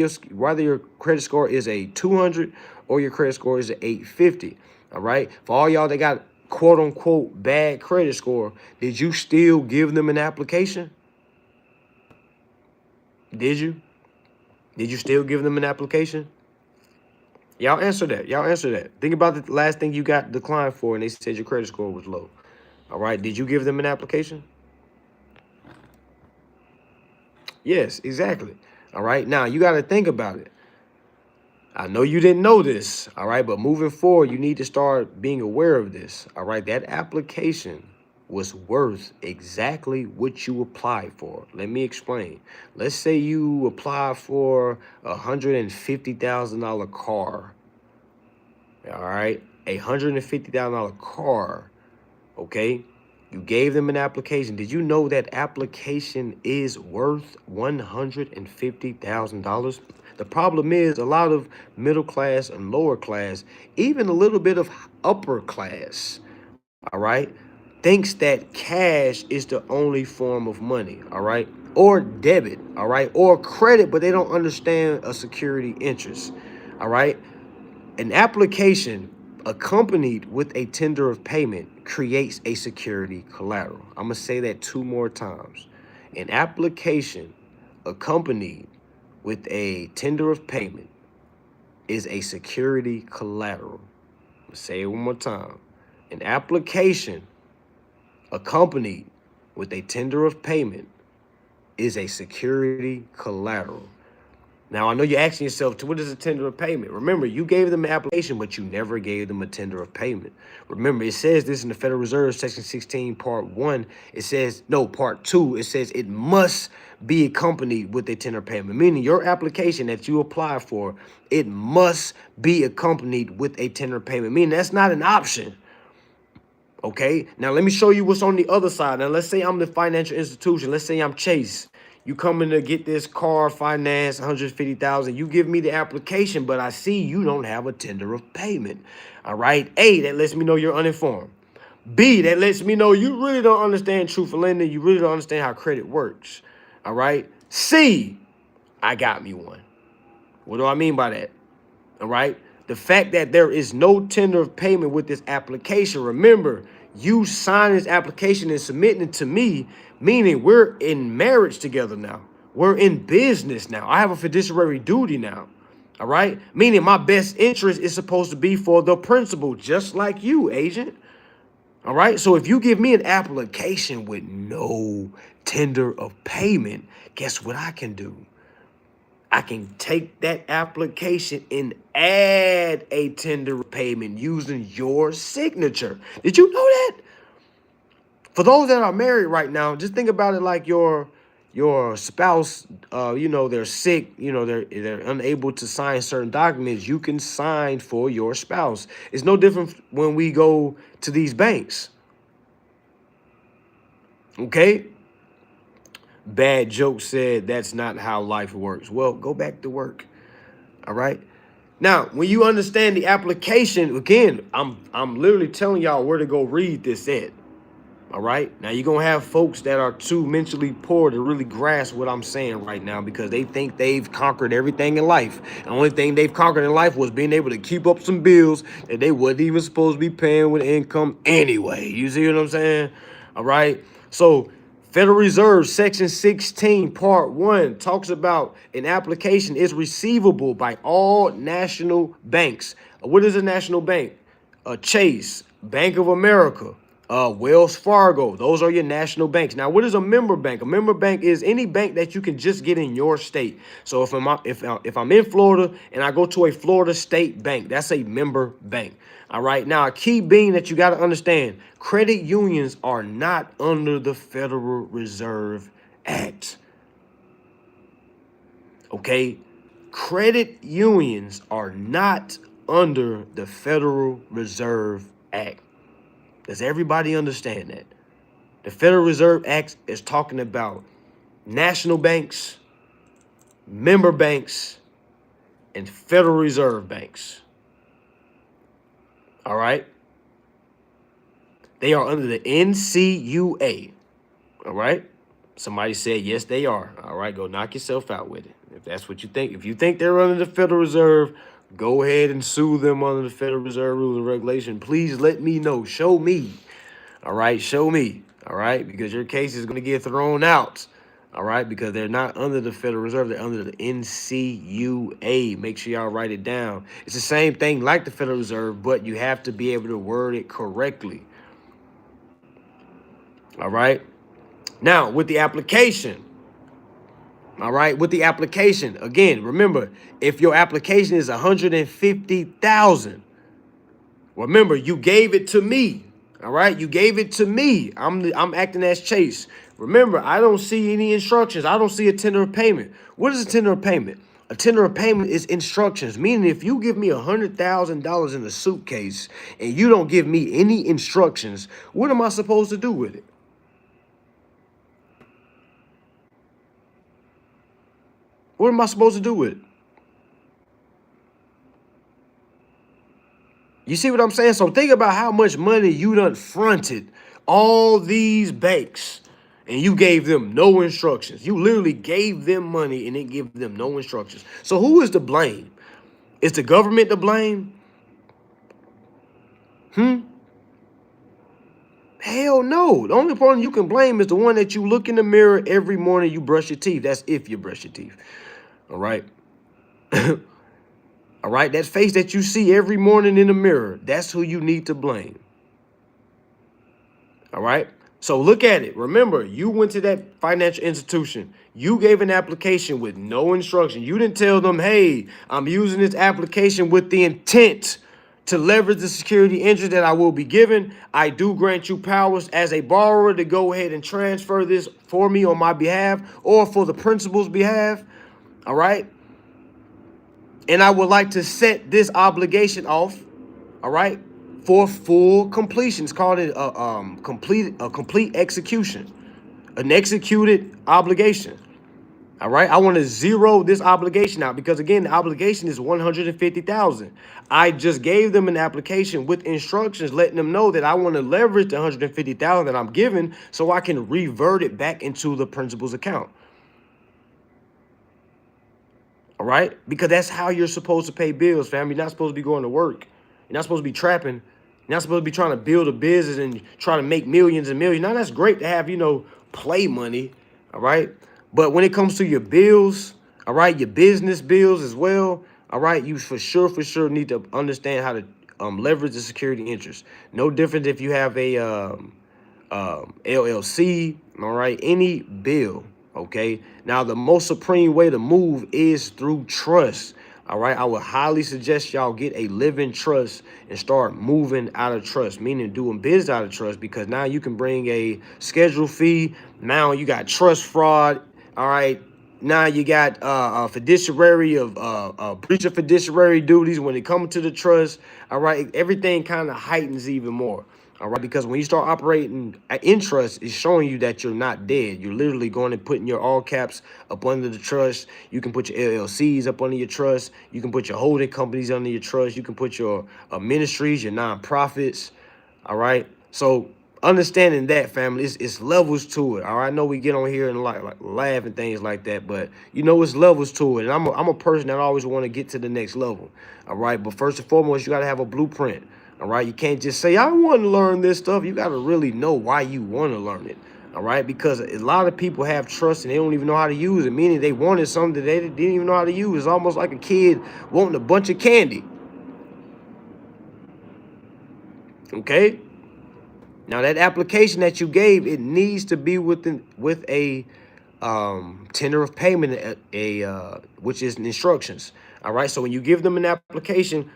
your credit score is a 200 or your credit score is an 850. All right. For all y'all that got quote unquote bad credit score, did you still give them an application? Did you? Did you still give them an application? Y'all answer that. Y'all answer that. Think about the last thing you got declined for and they said your credit score was low. All right. Did you give them an application? Yes, exactly. All right. Now you got to think about it. I know you didn't know this, all right, but moving forward, you need to start being aware of this, all right? That application was worth exactly what you applied for. Let me explain. Let's say you apply for a $150,000 car, all right? A $150,000 car, okay? You gave them an application. Did you know that application is worth $150,000? The problem is a lot of middle class and lower class, even a little bit of upper class, all right, thinks that cash is the only form of money, all right, or debit, all right, or credit, but they don't understand a security interest, all right. An application accompanied with a tender of payment creates a security collateral. I'm going to say that 2 more times. An application accompanied with a tender of payment is a security collateral. I'm going to say it 1 more time. An application accompanied with a tender of payment is a security collateral. Now, I know you're asking yourself, what is a tender of payment? Remember, you gave them an application, but you never gave them a tender of payment. Remember, it says this in the Federal Reserve, Section 16, Part 1. It says, no, Part 2, it says it must be accompanied with a tender of payment, meaning your application that you apply for, it must be accompanied with a tender of payment, meaning that's not an option. Okay, now let me show you what's on the other side. Now, let's say I'm the financial institution. Let's say I'm Chase. You coming to get this car financed, $150,000. You give me the application, but I see you don't have a tender of payment. All right. A, that lets me know you're uninformed. B, that lets me know you really don't understand truthful lending. You really don't understand how credit works. All right. C, I got me one. What do I mean by that? All right. The fact that there is no tender of payment with this application, remember, you sign this application and submitting it to me, meaning we're in marriage together now. We're in business now. I have a fiduciary duty now. All right, meaning my best interest is supposed to be for the principal, just like you, agent. All right, so if you give me an application with no tender of payment, guess what I can do? I can take that application and add a tender of payment using your signature. Did you know that? For those that are married right now, just think about it like your spouse, they're sick, they're unable to sign certain documents. You can sign for your spouse. It's no different when we go to these banks. Okay? Bad joke said that's not how life works. Well, go back to work. All right? Now, when you understand the application, again, I'm literally telling y'all where to go read this at. All right. Now you're going to have folks that are too mentally poor to really grasp what I'm saying right now because they think they've conquered everything in life. The only thing they've conquered in life was being able to keep up some bills that they wasn't even supposed to be paying with income anyway. You see what I'm saying? All right. So Federal Reserve Section 16 Part 1 talks about an application is receivable by all national banks. What is a national bank? Chase, Bank of America, Wells Fargo. Those are your national banks. Now, what is a member bank? A member bank is any bank that you can just get in your state. So if I'm in Florida and I go to a Florida state bank, that's a member bank. All right. Now, a key being that you got to understand, credit unions are not under the Federal Reserve Act. Okay. Credit unions are not under the Federal Reserve Act. Does everybody understand that? The Federal Reserve Act is talking about national banks, member banks, and Federal Reserve banks. All right? They are under the NCUA. All right? Somebody said, yes, they are. All right, go knock yourself out with it. If that's what you think. If you think they're under the Federal Reserve, go ahead and sue them under the Federal Reserve rules and regulation. Please let me know. Show me. All right, show me. All right, because your case is going to get thrown out. All right, because they're not under the Federal Reserve. They're under the NCUA. Make sure y'all write it down. It's the same thing like the Federal Reserve, but you have to be able to word it correctly. All right. Now, with the application, all right, with the application, again, remember, if your application is $150,000, remember, you gave it to me, all right? You gave it to me. I'm acting as Chase. Remember, I don't see any instructions. I don't see a tender of payment. What is a tender of payment? A tender of payment is instructions, meaning if you give me $100,000 in a suitcase and you don't give me any instructions, what am I supposed to do with it? What am I supposed to do with it? You see what I'm saying? So think about how much money you done fronted all these banks and you gave them no instructions. You literally gave them money and then give them no instructions. So who is to blame? Is the government to blame? Hell no. The only person you can blame is the one that you look in the mirror every morning you brush your teeth. That's if you brush your teeth. All right. All right. That face that you see every morning in the mirror, that's who you need to blame. All right. So look at it. Remember, you went to that financial institution. You gave an application with no instruction. You didn't tell them, hey, I'm using this application with the intent to leverage the security interest that I will be given. I do grant you powers as a borrower to go ahead and transfer this for me on my behalf or for the principal's behalf. All right. And I would like to set this obligation off. All right. For full completion. It's called a complete execution. An executed obligation. All right. I want to zero this obligation out because, again, the obligation is $150,000. I just gave them an application with instructions letting them know that I want to leverage the $150,000 that I'm given so I can revert it back into the principal's account. All right. Because that's how you're supposed to pay bills, fam. You're not supposed to be going to work. You're not supposed to be trapping. You're not supposed to be trying to build a business and try to make millions and millions. Now, that's great to have, play money. All right. But when it comes to your bills, all right, your business bills as well, All right, you for sure need to understand how to leverage the security interest. No different if you have a LLC, all right, any bill, okay? Now, the most supreme way to move is through trust, all right? I would highly suggest y'all get a living trust and start moving out of trust, meaning doing business out of trust, because now you can bring a schedule fee. Now you got trust fraud, all right? Now you got a fiduciary of breach of fiduciary duties when it comes to the trust, all right? Everything kind of heightens even more. All right, because when you start operating in trust, it's showing you that you're not dead. You're literally going and putting your all caps up under the trust. You can put your LLCs up under your trust. You can put your holding companies under your trust. You can put your ministries, your nonprofits. All right. So understanding that, family, it's levels to it. All right. I know we get on here and like laugh and things like that, but you know it's levels to it. And I'm a person that always want to get to the next level. All right. But first and foremost, you got to have a blueprint. All right. You can't just say, I want to learn this stuff. You got to really know why you want to learn it. All right. Because a lot of people have trust and they don't even know how to use it, meaning they wanted something that they didn't even know how to use. It's almost like a kid wanting a bunch of candy. Okay. Now that application that you gave, it needs to be with a tender of payment, which is instructions. All right. So when you give them an application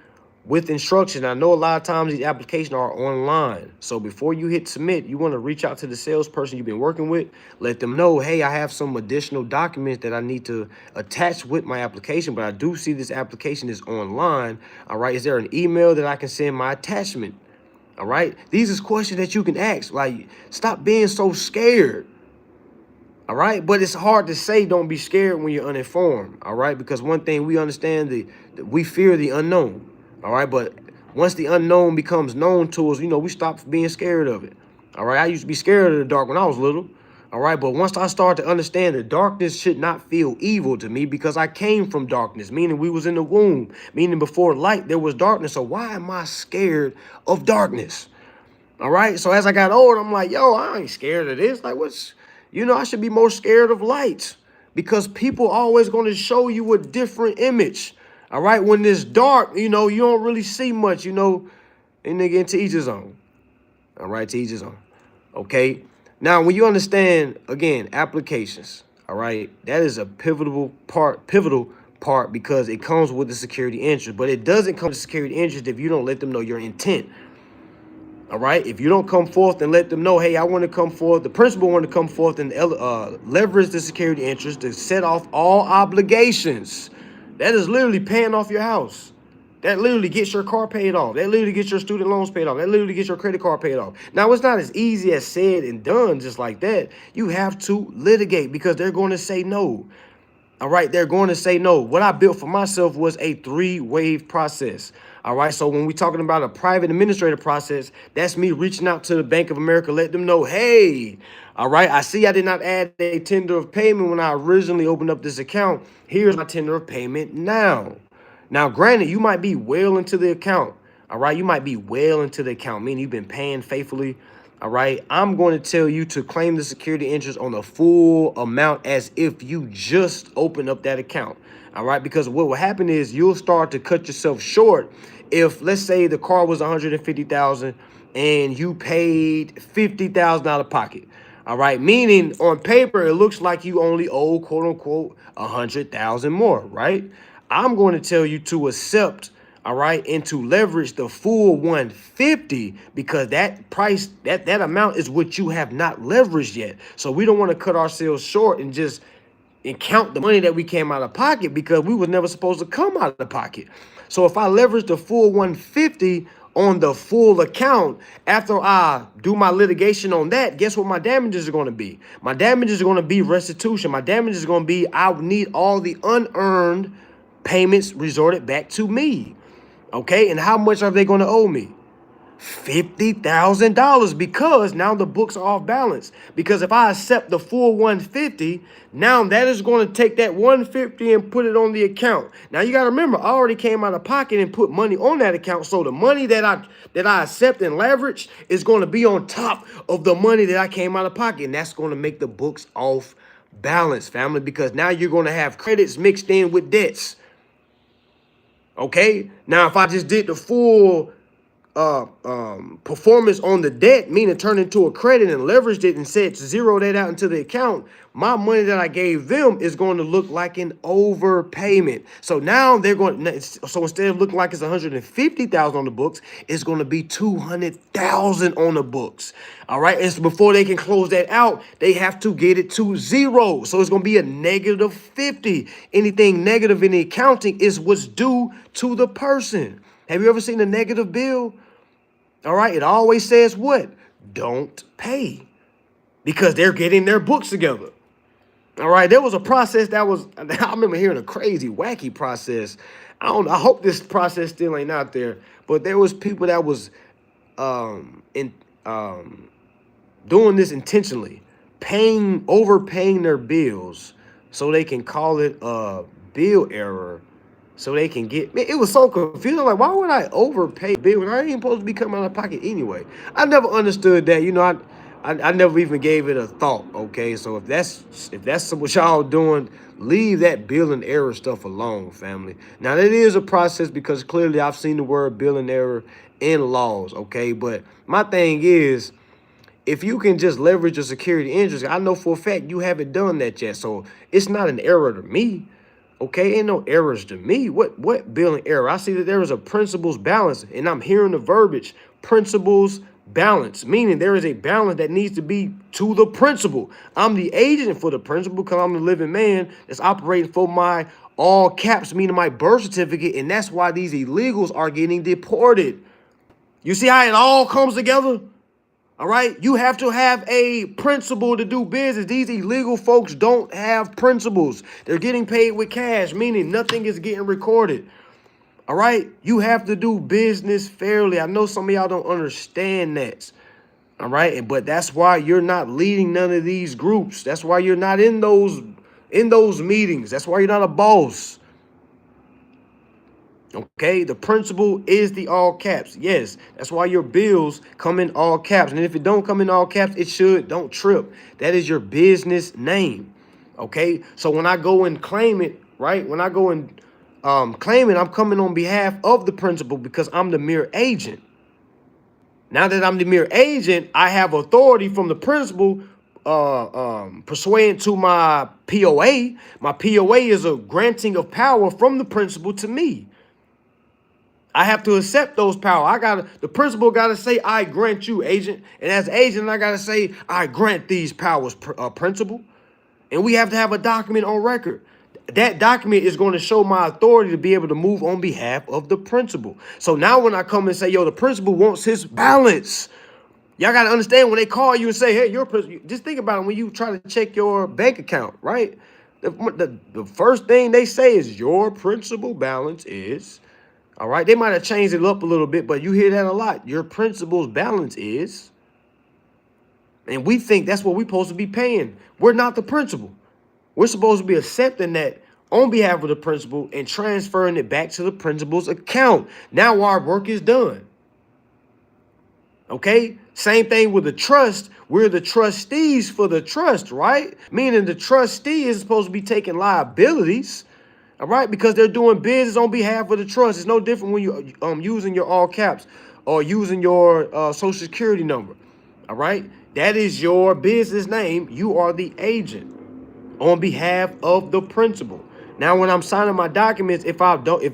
with instruction, I know a lot of times these applications are online. So before you hit submit, you want to reach out to the salesperson you've been working with, let them know, hey, I have some additional documents that I need to attach with my application, but I do see this application is online. All right. Is there an email that I can send my attachment? All right. These is questions that you can ask. Like, stop being so scared. All right. But it's hard to say don't be scared when you're uninformed. All right. Because one thing we understand, we fear the unknown. All right. But once the unknown becomes known to us, you know, we stop being scared of it. All right. I used to be scared of the dark when I was little. All right. But once I started to understand that darkness should not feel evil to me because I came from darkness, meaning we was in the womb, meaning before light, there was darkness. So why am I scared of darkness? All right. So as I got older, I'm like, yo, I ain't scared of this. Like, I should be more scared of light because people always going to show you a different image. All right. When it's dark, you don't really see much, and again, to each his own. All right. To each his own. Okay. Now, when you understand, again, applications, all right, that is a pivotal part because it comes with the security interest, but it doesn't come with security interest if you don't let them know your intent. All right. If you don't come forth and let them know, hey, I want to come forth, the principal want to come forth and leverage the security interest to set off all obligations. That is literally paying off your house. That literally gets your car paid off. That literally gets your student loans paid off. That literally gets your credit card paid off. Now, it's not as easy as said and done just like that. You have to litigate because they're going to say no. All right, they're going to say no. What I built for myself was a 3-wave process. All right, so when we're talking about a private administrative process, that's me reaching out to the Bank of America, let them know, hey, all right, I see I did not add a tender of payment when I originally opened up this account. Here's my tender of payment now. Now, granted, you might be well into the account. All right, you might be well into the account, meaning you've been paying faithfully. All right, I'm going to tell you to claim the security interest on the full amount as if you just opened up that account. All right, because what will happen is you'll start to cut yourself short. If, let's say, the car was $150,000 and you paid $50,000 out of pocket. All right, meaning on paper, it looks like you only owe, quote unquote, $100,000 more, right? I'm going to tell you to accept, all right, and to leverage the full 150 because that price, that amount is what you have not leveraged yet. So we don't want to cut ourselves short and just count the money that we came out of pocket because we was never supposed to come out of pocket. So if I leverage the full 150 on the full account, after I do my litigation on that, guess what my damages are going to be? My damages are going to be restitution. My damages are going to be I need all the unearned payments resorted back to me. Okay, and how much are they going to owe me? $50,000 because now the books are off balance. Because if I accept the full 150, now that is going to take that 150 and put it on the account. Now you got to remember, I already came out of pocket and put money on that account. So the money that I accept and leverage is going to be on top of the money that I came out of pocket. And that's going to make the books off balance, family, because now you're going to have credits mixed in with debts. Okay. Now, if I just did the full performance on the debt, meaning turn into a credit and leveraged it and said zero that out into the account, my money that I gave them is going to look like an overpayment. So now they're going, so instead of looking like it's 150,000 on the books, it's going to be 200,000 on the books. All right. And so before they can close that out, they have to get it to zero. So it's going to be a negative 50. Anything negative in the accounting is what's due to the person. Have you ever seen a negative bill? All right, it always says what? Don't pay, because they're getting their books together. All right, there was a process that was, I remember hearing a crazy, wacky process. I hope this process still ain't out there, but there was people that was in doing this intentionally, overpaying their bills so they can call it a bill error, so they can get, it was so confusing. Like, why would I overpay bill when I ain't supposed to be coming out of pocket anyway? I never understood that. You know, I never even gave it a thought. Okay, so if that's what y'all doing, leave that billing error stuff alone, family. Now that is a process, because clearly I've seen the word billing error in laws. Okay, but my thing is, if you can just leverage your security interest, I know for a fact you haven't done that yet. So it's not an error to me. Okay, ain't no errors to me. What billing error? I see that there is a principles balance, and I'm hearing the verbiage, principles balance, meaning there is a balance that needs to be to the principal. I'm the agent for the principal because I'm the living man that's operating for my all caps, meaning my birth certificate, and that's why these illegals are getting deported. You see how it all comes together? All right, you have to have a principle to do business. These illegal folks don't have principles. They're getting paid with cash, meaning nothing is getting recorded. All right, you have to do business fairly. I know some of y'all don't understand that. All right, but that's why you're not leading none of these groups. That's why you're not in those meetings. That's why you're not a boss. Okay, the principal is the all caps. Yes, that's why your bills come in all caps. And if it don't come in all caps, it should. Don't trip. That is your business name. Okay, so when I go and claim it, right? When I go and claim it, I'm coming on behalf of the principal because I'm the mere agent. Now that I'm the mere agent, I have authority from the principal pursuant to my POA. My POA is a granting of power from the principal to me. I have to accept those powers. The principal gotta say, I grant you, agent. And as agent, I gotta say, I grant these powers, principal. And we have to have a document on record. That document is going to show my authority to be able to move on behalf of the principal. So now when I come and say, yo, the principal wants his balance. Y'all got to understand, when they call you and say, hey, your principal, just think about it when you try to check your bank account, right? The first thing they say is your principal balance is... All right, they might have changed it up a little bit, but you hear that a lot. Your principal's balance is, and we think that's what we're supposed to be paying. We're not the principal. We're supposed to be accepting that on behalf of the principal and transferring it back to the principal's account. Now our work is done. Okay, same thing with the trust. We're the trustees for the trust, right? Meaning the trustee is supposed to be taking liabilities. All right, because they're doing business on behalf of the trust. It's no different when you using your all caps or using your social security number. All right, that is your business name. You are the agent on behalf of the principal. Now, when I'm signing my documents, if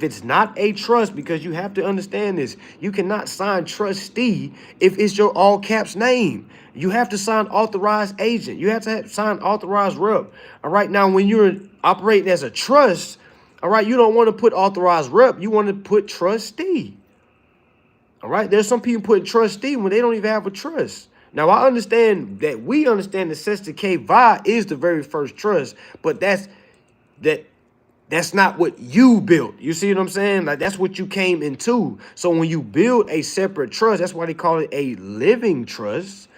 it's not a trust, because you have to understand this, you cannot sign trustee if it's your all caps name. You have to sign authorized agent. You have to sign authorized rep. All right, now when you're operating as a trust, all right, you don't want to put authorized rep. You want to put trustee. All right, there's some people putting trustee when they don't even have a trust. Now, I understand that we understand that Sesta K Vi is the very first trust, but that's not what you built. You see what I'm saying? Like, that's what you came into. So when you build a separate trust, that's why they call it a living trust.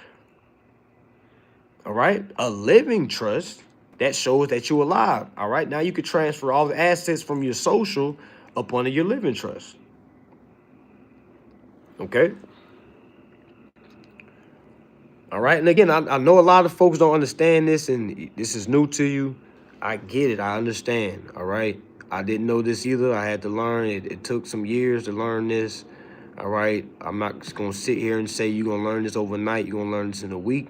All right, a living trust. That shows that you're alive. All right. Now you can transfer all the assets from your social up onto your living trust. Okay. All right. And again, I know a lot of folks don't understand this, and this is new to you. I get it. I understand. All right. I didn't know this either. I had to learn. It took some years to learn this. All right. I'm not just going to sit here and say you're going to learn this overnight. You're going to learn this in a week.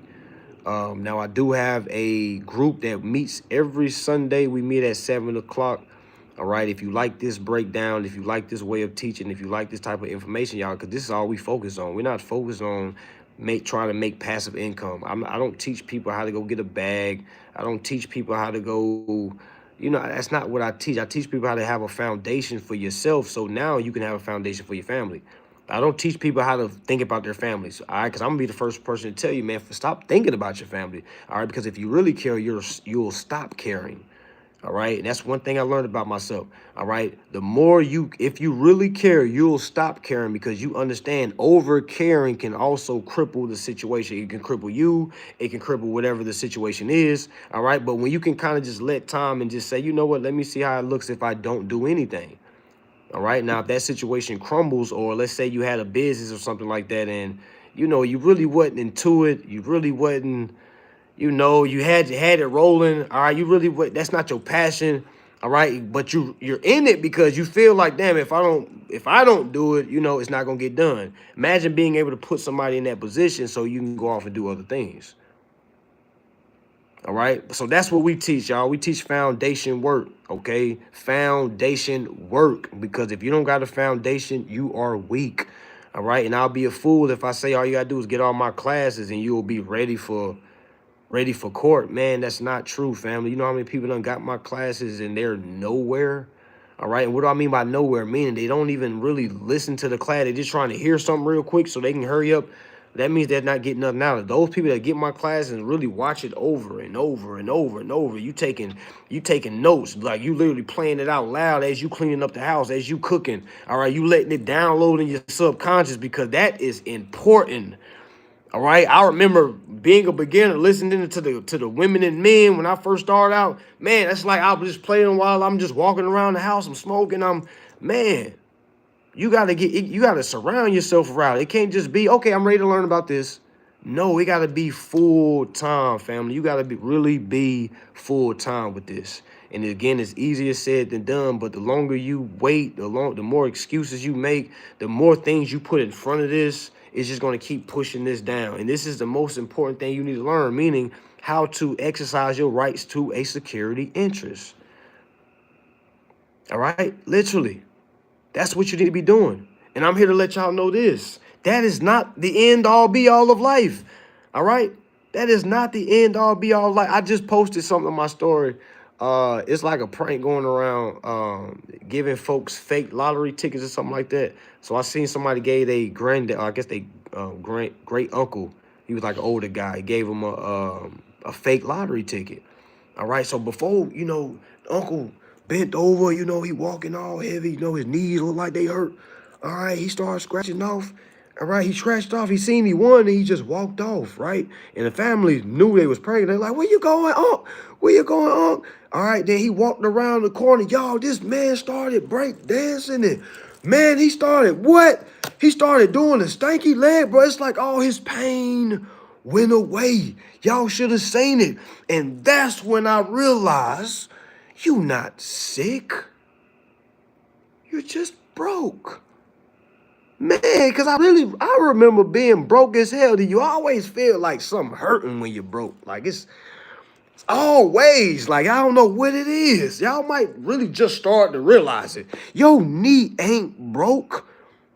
Now, I do have a group that meets every Sunday. We meet at 7 o'clock. All right. If you like this breakdown, if you like this way of teaching, if you like this type of information, y'all, because this is all we focus on. We're not focused on trying to make passive income. I don't teach people how to go get a bag. I don't teach people how to go, that's not what I teach. I teach people how to have a foundation for yourself, so now you can have a foundation for your family. I don't teach people how to think about their families, all right? Because I'm going to be the first person to tell you, man, stop thinking about your family, all right? Because if you really care, you'll stop caring. All right. And that's one thing I learned about myself. All right. If you really care, you'll stop caring, because you understand over caring can also cripple the situation. It can cripple you. It can cripple whatever the situation is. All right. But when you can kind of just let time and just say, you know what, let me see how it looks if I don't do anything. All right. Now, if that situation crumbles, or let's say you had a business or something like that, and, you really wasn't into it. You really wasn't. You had it rolling. All right, that's not your passion. All right, but you're in it because you feel like, damn, if I don't do it, it's not gonna get done. Imagine being able to put somebody in that position so you can go off and do other things. All right, so that's what we teach, y'all. We teach foundation work, okay? Foundation work, because if you don't got a foundation, you are weak. All right, and I'll be a fool if I say all you gotta do is get all my classes and you will be ready for court. Man, that's not true, family. You know how many people done got my classes and they're nowhere? All right, and what do I mean by nowhere? Meaning they don't even really listen to the class. They're just trying to hear something real quick so they can hurry up. That means they're not getting nothing out of it. Those people that get my classes and really watch it over and over and over and over. You taking notes, like you literally playing it out loud as you cleaning up the house, as you cooking. All right, you letting it download in your subconscious, because that is important. All right, I remember being a beginner, listening to the women and men when I first started out. Man, that's like I was just playing while I'm just walking around the house. I'm smoking. Man, you gotta surround yourself around. It can't just be, okay, I'm ready to learn about this. No, it gotta be full time, family. You gotta really be full time with this. And again, it's easier said than done. But the longer you wait, the more excuses you make, the more things you put in front of this. It's just going to keep pushing this down. And this is the most important thing you need to learn, meaning how to exercise your rights to a security interest. All right? Literally. That's what you need to be doing. And I'm here to let y'all know this. That is not the end all be all of life. All right? That is not the end all be all of life. I just posted something on my story. It's like a prank going around, giving folks fake lottery tickets or something like that. So I seen somebody gave a granddad, I guess they great uncle. He was like an older guy. He gave him a fake lottery ticket. All right. So before, uncle bent over, he walking all heavy, his knees look like they hurt. All right. He started scratching off. All right, he scratched off. He seen he won, and he just walked off, right? And the family knew they was praying. They're like, where you going, Unc? Where you going, Unc? All right, then he walked around the corner. Y'all, this man started break dancing. And, man, he started what? He started doing a stanky leg, bro. It's like all his pain went away. Y'all should have seen it. And that's when I realized you not sick. You're just broke. Man, because I remember being broke as hell. You always feel like something hurting when you're broke. Like it's always like, I don't know what it is. Y'all might really just start to realize it. Your knee ain't broke.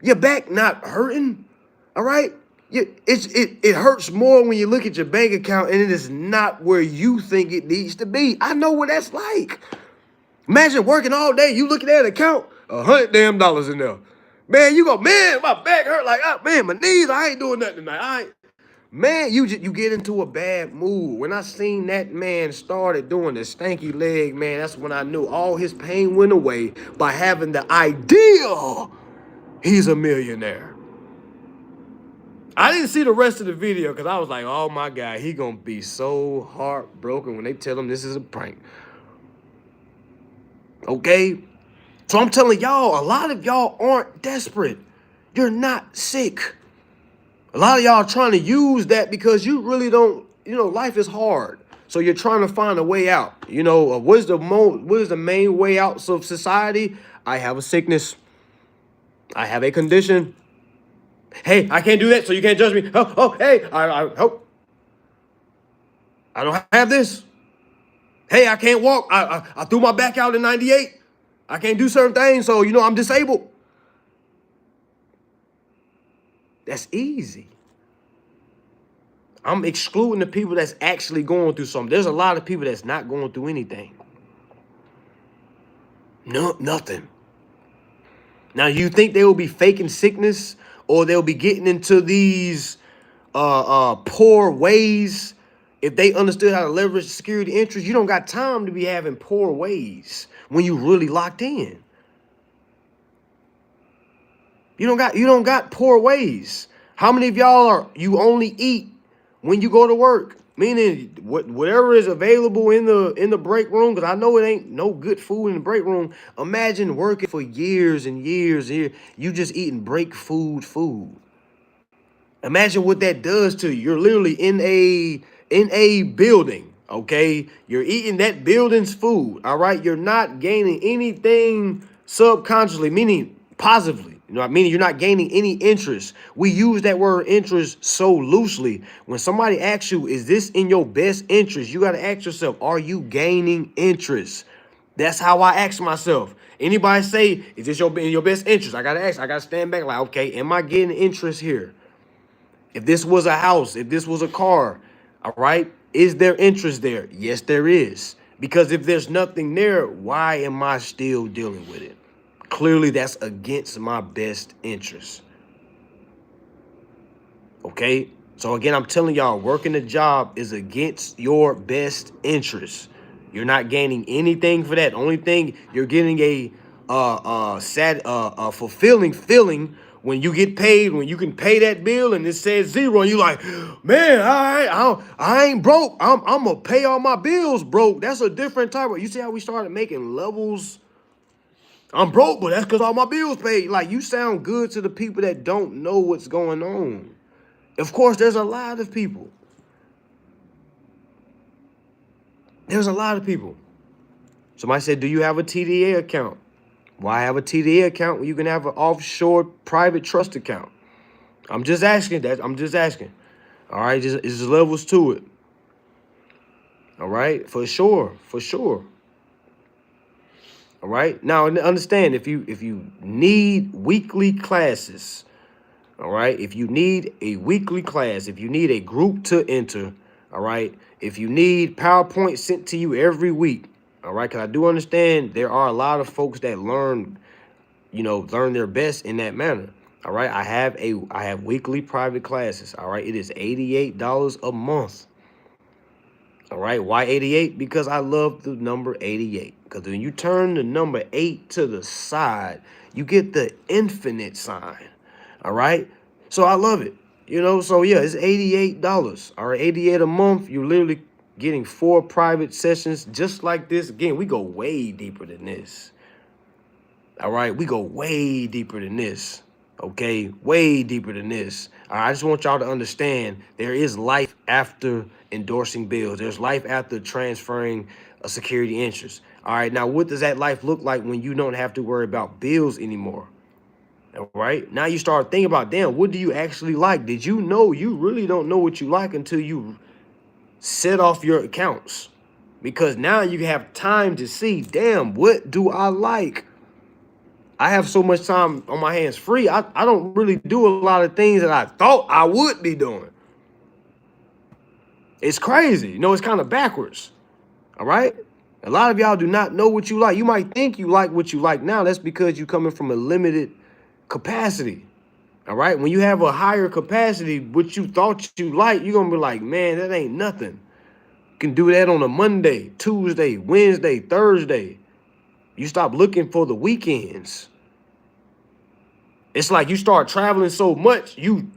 Your back not hurting. All right? It hurts more when you look at your bank account and it is not where you think it needs to be. I know what that's like. Imagine working all day. You looking at an account, $100 damn in there. Man, you go, man, my back hurt. Like, man, my knees, I ain't doing nothing tonight. Man, you get into a bad mood. When I seen that man started doing the stanky leg, man, that's when I knew all his pain went away by having the idea he's a millionaire. I didn't see the rest of the video because I was like, oh my God, he gonna be so heartbroken when they tell him this is a prank. Okay? So I'm telling y'all, a lot of y'all aren't desperate. You're not sick. A lot of y'all are trying to use that because you really don't, life is hard. So you're trying to find a way out. You know, what is the main way out of society? I have a sickness. I have a condition. Hey, I can't do that, so you can't judge me. Hey, I don't have this. Hey, I can't walk. I threw my back out in 98. I can't do certain things, so, you know, I'm disabled. That's easy. I'm excluding the people that's actually going through something. There's a lot of people that's not going through anything. No, nothing. Now, you think they will be faking sickness, or they'll be getting into these poor ways if they understood how to leverage security interests? You don't got time to be having poor ways when you really locked in. You don't got poor ways. How many of y'all you only eat when you go to work? Meaning whatever is available in the break room, because I know it ain't no good food in the break room. Imagine working for years and years here. You just eating break food. Imagine what that does to you. You're literally in a building, okay? You're eating that building's food, all right? You're not gaining anything subconsciously, meaning positively. You know what I mean? You're not gaining any interest. We use that word interest so loosely. When somebody asks you, is this in your best interest? You got to ask yourself, are you gaining interest? That's how I ask myself. Anybody say, is this in your best interest? I got to ask. I got to stand back like, okay, am I getting interest here? If this was a house, if this was a car, all right, is there interest there? Yes, there is. Because if there's nothing there, why am I still dealing with it? Clearly, that's against my best interest. Okay? So again, I'm telling y'all, working a job is against your best interest. You're not gaining anything for that. Only thing you're getting a fulfilling feeling when you get paid, when you can pay that bill and it says zero, and you're like, man, I ain't broke. I'm gonna pay all my bills broke. That's a different type of. You see how we started making levels? I'm broke, but that's because all my bills paid. Like, you sound good to the people that don't know what's going on. Of course, there's a lot of people. There's a lot of people. Somebody said, do you have a TDA account? Why have a TDA account when you can have an offshore private trust account? I'm just asking that. I'm just asking. All right, there's levels to it. All right, for sure, for sure. All right. Now understand, if you need weekly classes, all right, if you need a weekly class, if you need a group to enter, all right, if you need PowerPoint sent to you every week, all right, because I do understand there are a lot of folks that learn their best in that manner. All right, I have weekly private classes. All right, it is $88 a month. All right, why 88? Because I love the number 88. Because when you turn the number 8 to the side, you get the infinite sign. All right, so I love it. So yeah, it's $88. All right, 88 a month. You're literally getting 4 private sessions just like this. Again, we go way deeper than this. All right, we go way deeper than this. Okay, way deeper than this. All right, I just want y'all to understand there is life after endorsing bills. There's life after transferring a security interest. All right, now what does that life look like when you don't have to worry about bills anymore? All right, now you start thinking about, damn, what do you actually like? Did you know you really don't know what you like until you set off your accounts? Because now you have time to see, damn, what do I like? I have so much time on my hands free. I don't really do a lot of things that I thought I would be doing. It's crazy. It's kind of backwards. All right? A lot of y'all do not know what you like. You might think you like what you like now. That's because you're coming from a limited capacity. All right? When you have a higher capacity, what you thought you like, you're going to be like, man, that ain't nothing. You can do that on a Monday, Tuesday, Wednesday, Thursday. You stop looking for the weekends. It's like you start traveling so much, you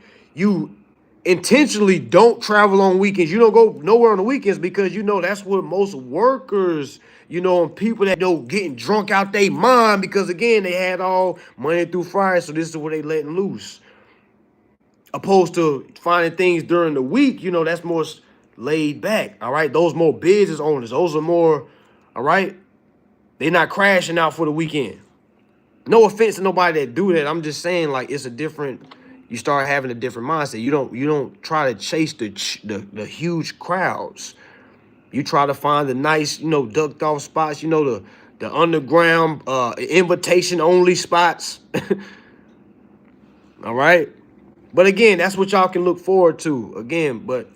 intentionally don't travel on weekends. You don't go nowhere on the weekends because that's what most workers, and people that getting drunk out their mind because, again, they had all Monday through Friday, so this is where they letting loose. Opposed to finding things during the week, that's more laid back, all right? Those more business owners, those are more, all right? They're not crashing out for the weekend. No offense to nobody that do that. I'm just saying, like, it's a different, you start having a different mindset. You don't try to chase the huge crowds. You try to find the nice, ducked off spots, the underground invitation only spots. All right. But again, that's what y'all can look forward to. Again, but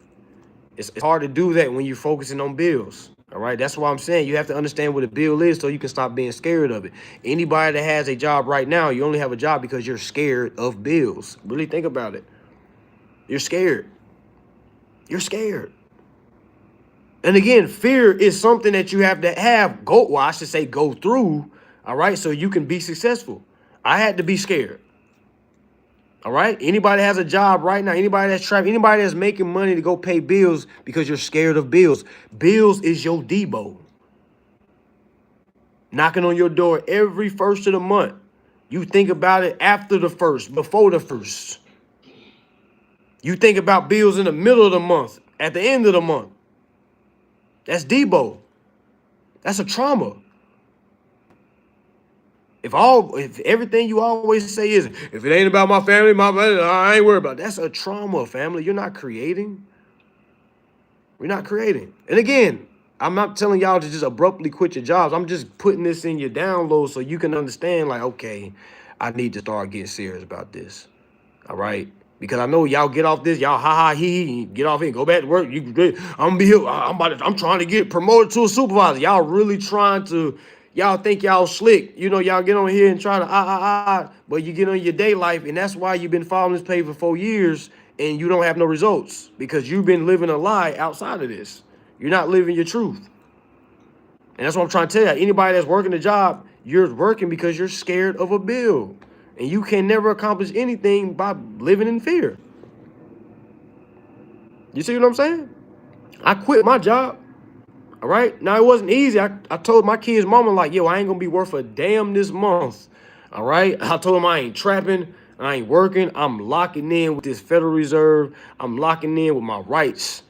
it's hard to do that when you're focusing on bills. All right. That's why I'm saying you have to understand what a bill is so you can stop being scared of it. Anybody that has a job right now, you only have a job because you're scared of bills. Really think about it. You're scared. You're scared. And again, fear is something that you have to go through, all right, so you can be successful. I had to be scared. All right. Anybody has a job right now, anybody that's trapped, anybody that's making money to go pay bills because you're scared of bills. Bills is your Debo. Knocking on your door every first of the month. You think about it after the first, before the first. You think about bills in the middle of the month, at the end of the month. That's Debo. That's a trauma. If everything you always say is, if it ain't about my family, I ain't worried about it. That's a trauma, family. You're not creating. We're not creating. And again, I'm not telling y'all to just abruptly quit your jobs. I'm just putting this in your download so you can understand, like, okay, I need to start getting serious about this. All right? Because I know y'all get off this, y'all get off here, go back to work. I'm gonna be here. I'm trying to get promoted to a supervisor. Y'all really trying to. Y'all think y'all slick. Y'all get on here and try to but you get on your day life, and that's why you've been following this page for 4 years and you don't have no results because you've been living a lie outside of this. You're not living your truth. And that's what I'm trying to tell you. Anybody that's working a job, you're working because you're scared of a bill. And you can never accomplish anything by living in fear. You see what I'm saying? I quit my job. All right. Now, it wasn't easy. I told my kid's mama, like, yo, I ain't going to be worth a damn this month. All right. I told him I ain't trapping. I ain't working. I'm locking in with this Federal Reserve. I'm locking in with my rights.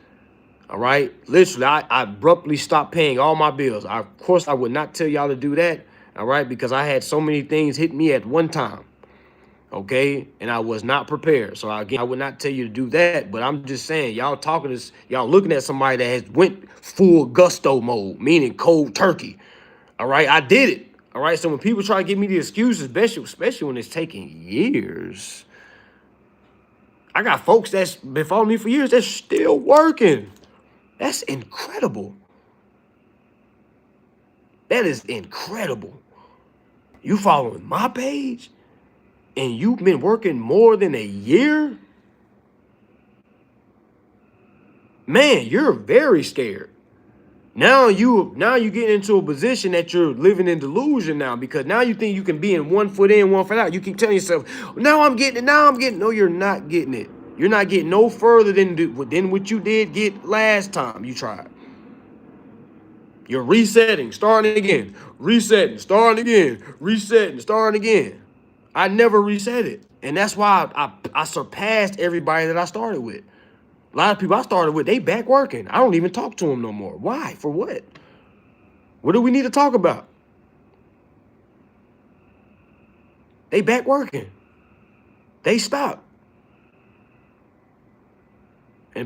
All right. Literally, I abruptly stopped paying all my bills. Of course, I would not tell y'all to do that. All right. Because I had so many things hit me at one time. Okay, and I was not prepared. So again, I would not tell you to do that, but I'm just saying, y'all looking at somebody that has went full gusto mode, meaning cold turkey. All right, I did it. All right, so when people try to give me the excuses, especially when it's taking years, I got folks that's been following me for years that's still working. That's incredible. That is incredible. You following my page? And you've been working more than a year? Man, you're very scared. Now you get into a position that you're living in delusion now because now you think you can be in 1 foot in, 1 foot out. You keep telling yourself, now I'm getting it. No, you're not getting it. You're not getting no further than what you did get last time you tried. You're resetting, starting again, resetting, starting again, resetting, starting again. I never reset it. And that's why I surpassed everybody that I started with. A lot of people I started with, they back working. I don't even talk to them no more. Why? For what? What do we need to talk about? They back working. They stopped.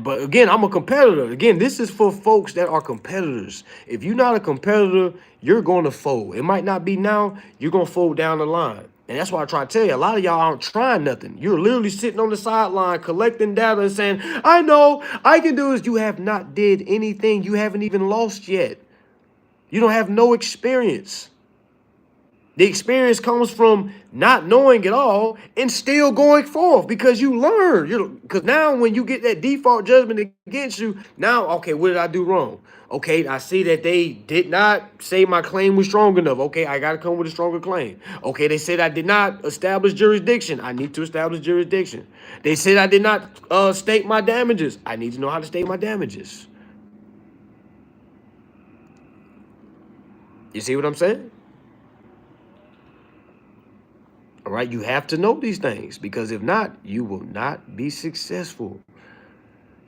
But again, I'm a competitor. Again, this is for folks that are competitors. If you're not a competitor, you're going to fold. It might not be now. You're going to fold down the line. And that's why I try to tell you, a lot of y'all aren't trying nothing. You're literally sitting on the sideline collecting data and saying, I know, I can do this. You have not did anything. You haven't even lost yet. You don't have no experience. The experience comes from not knowing it all and still going forth because you learn. Because now when you get that default judgment against you, now, okay, what did I do wrong? Okay, I see that they did not say my claim was strong enough. Okay, I got to come with a stronger claim. Okay, they said I did not establish jurisdiction. I need to establish jurisdiction. They said I did not state my damages. I need to know how to state my damages. You see what I'm saying? All right, you have to know these things because if not, you will not be successful.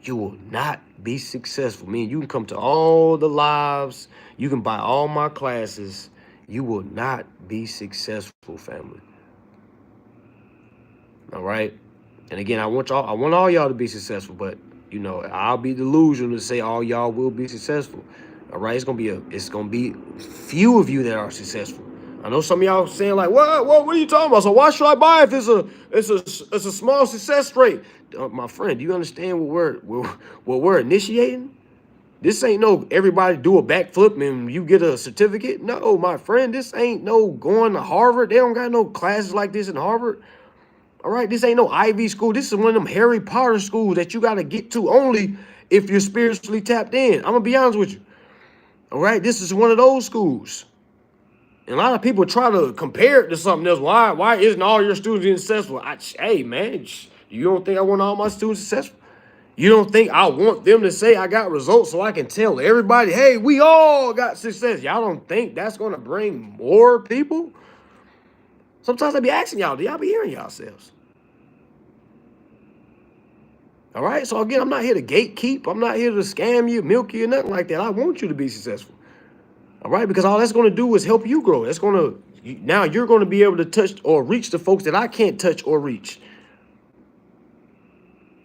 you will not be successful. Meaning you can come to all the lives, you can buy all my classes, you will not be successful, family. All right. And again, I want all y'all to be successful, but you know, I'll be delusional to say all y'all will be successful. All right, it's gonna be few of you that are successful. I know some of y'all saying like, what are you talking about? So why should I buy if it's a small success rate? My friend, do you understand what we're initiating? This ain't no everybody do a backflip and you get a certificate. No, my friend, this ain't no going to Harvard. They don't got no classes like this in Harvard. All right, this ain't no Ivy school. This is one of them Harry Potter schools that you got to get to only if you're spiritually tapped in. I'm going to be honest with you. All right, this is one of those schools. And a lot of people try to compare it to something else. Why isn't all your students successful? Hey, man, you don't think I want all my students successful? You don't think I want them to say I got results so I can tell everybody, hey, we all got success? Y'all don't think that's going to bring more people? Sometimes I be asking y'all, do y'all be hearing yourselves? All right. So again, I'm not here to gatekeep. I'm not here to scam you, milk you, or nothing like that. I want you to be successful. All right. Because all that's going to do is help you grow. That's going to, now you're going to be able to touch or reach the folks that I can't touch or reach.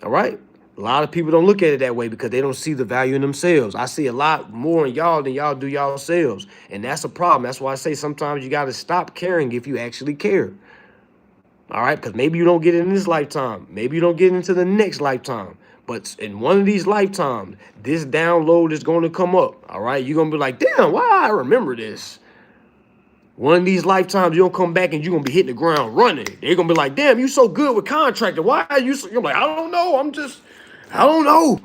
All right. A lot of people don't look at it that way because they don't see the value in themselves. I see a lot more in y'all than y'all do yourselves. And that's a problem. That's why I say sometimes you got to stop caring if you actually care. All right, because maybe you don't get it in this lifetime. Maybe you don't get into the next lifetime. But in one of these lifetimes, this download is going to come up. All right, you're going to be like, damn, why I remember this? One of these lifetimes, you're going to come back and you're going to be hitting the ground running. They're going to be like, damn, you so good with contracting. Why are you so? You're like, I don't know. I don't know.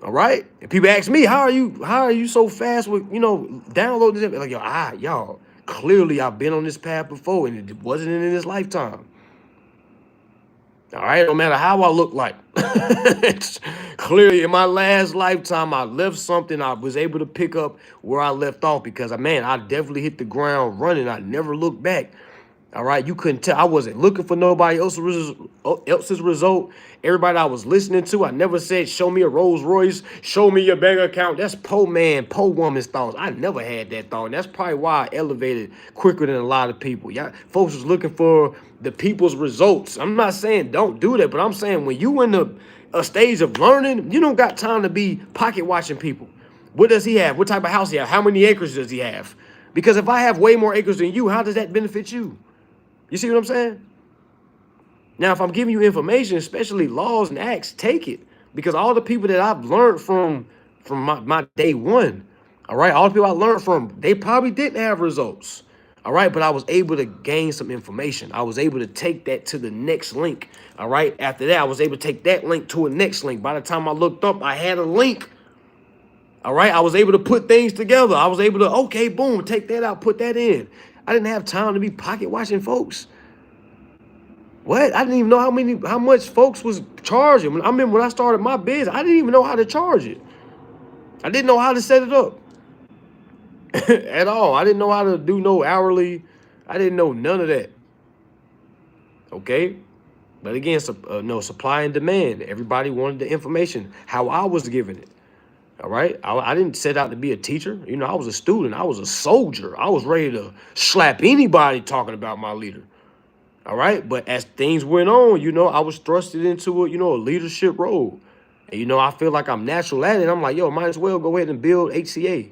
All right. And people ask me, how are you so fast with, downloading this? Like, y'all, clearly I've been on this path before and it wasn't in this lifetime. All right, no matter how I look like. Clearly, in my last lifetime, I left something I was able to pick up where I left off because, man, I definitely hit the ground running. I never looked back. All right, you couldn't tell. I wasn't looking for nobody else's result. Everybody I was listening to, I never said, show me a Rolls Royce, show me your bank account. That's poor man, poor woman's thoughts. I never had that thought. And that's probably why I elevated quicker than a lot of people. Y'all, folks was looking for the people's results. I'm not saying don't do that, but I'm saying when you in a stage of learning, you don't got time to be pocket watching people. What does he have? What type of house he have? How many acres does he have? Because if I have way more acres than you, how does that benefit you? You see what I'm saying? Now, if I'm giving you information, especially laws and acts, take it. Because all the people that I've learned from my day one, all right, all the people I learned from, they probably didn't have results. All right, but I was able to gain some information. I was able to take that to the next link. All right, after that, I was able to take that link to a next link. By the time I looked up, I had a link. All right, I was able to put things together. I was able to, okay, boom, take that out, put that in. I didn't have time to be pocket watching folks. What? I didn't even know how much folks was charging. I remember when I started my biz, I didn't even know how to charge it. I didn't know how to set it up at all. I didn't know how to do no hourly. I didn't know none of that. Okay? But again, no supply and demand. Everybody wanted the information, how I was giving it. All right. I didn't set out to be a teacher. I was a student. I was a soldier. I was ready to slap anybody talking about my leader. All right. But as things went on, I was thrusted into a leadership role. And, I feel like I'm natural at it. I'm like, might as well go ahead and build HCA.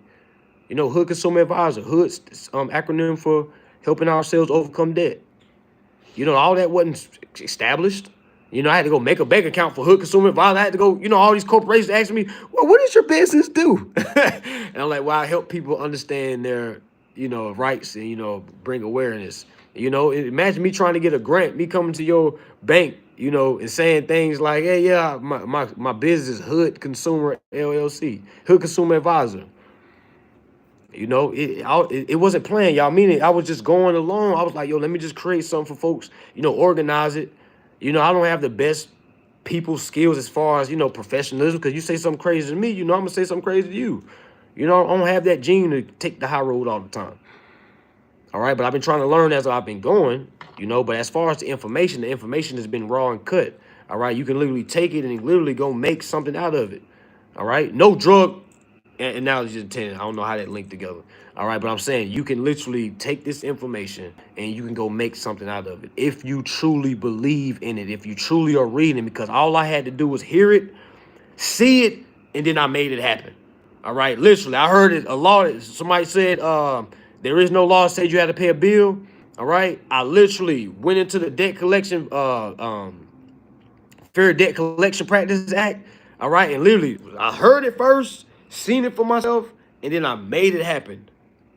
Hood Consumer Advisor. Hood's acronym for helping ourselves overcome debt. All that wasn't established. I had to go make a bank account for Hood Consumer Advisor. I had to go, all these corporations asking me, well, what does your business do? And I'm like, well, I help people understand their, rights and, bring awareness. Imagine me trying to get a grant, me coming to your bank, and saying things like, hey, yeah, my business is Hood Consumer LLC, Hood Consumer Advisor. It wasn't planned, y'all. Meaning I was just going along. I was like, let me just create something for folks, organize it. I don't have the best people skills as far as, professionalism, because you say something crazy to me, I'm going to say something crazy to you. I don't have that gene to take the high road all the time. All right, but I've been trying to learn as I've been going, but as far as the information has been raw and cut. All right, you can literally take it and literally go make something out of it. All right, no drug analogy to 10. I don't know how that linked together. All right, but I'm saying you can literally take this information and you can go make something out of it if you truly believe in it, if you truly are reading, because all I had to do was hear it, see it, and then I made it happen. All right, literally, I heard it a law. Somebody said there is no law that said you had to pay a bill. All right, I literally went into the debt collection Fair Debt Collection Practices Act. All right, and literally, I heard it first, seen it for myself, and then I made it happen.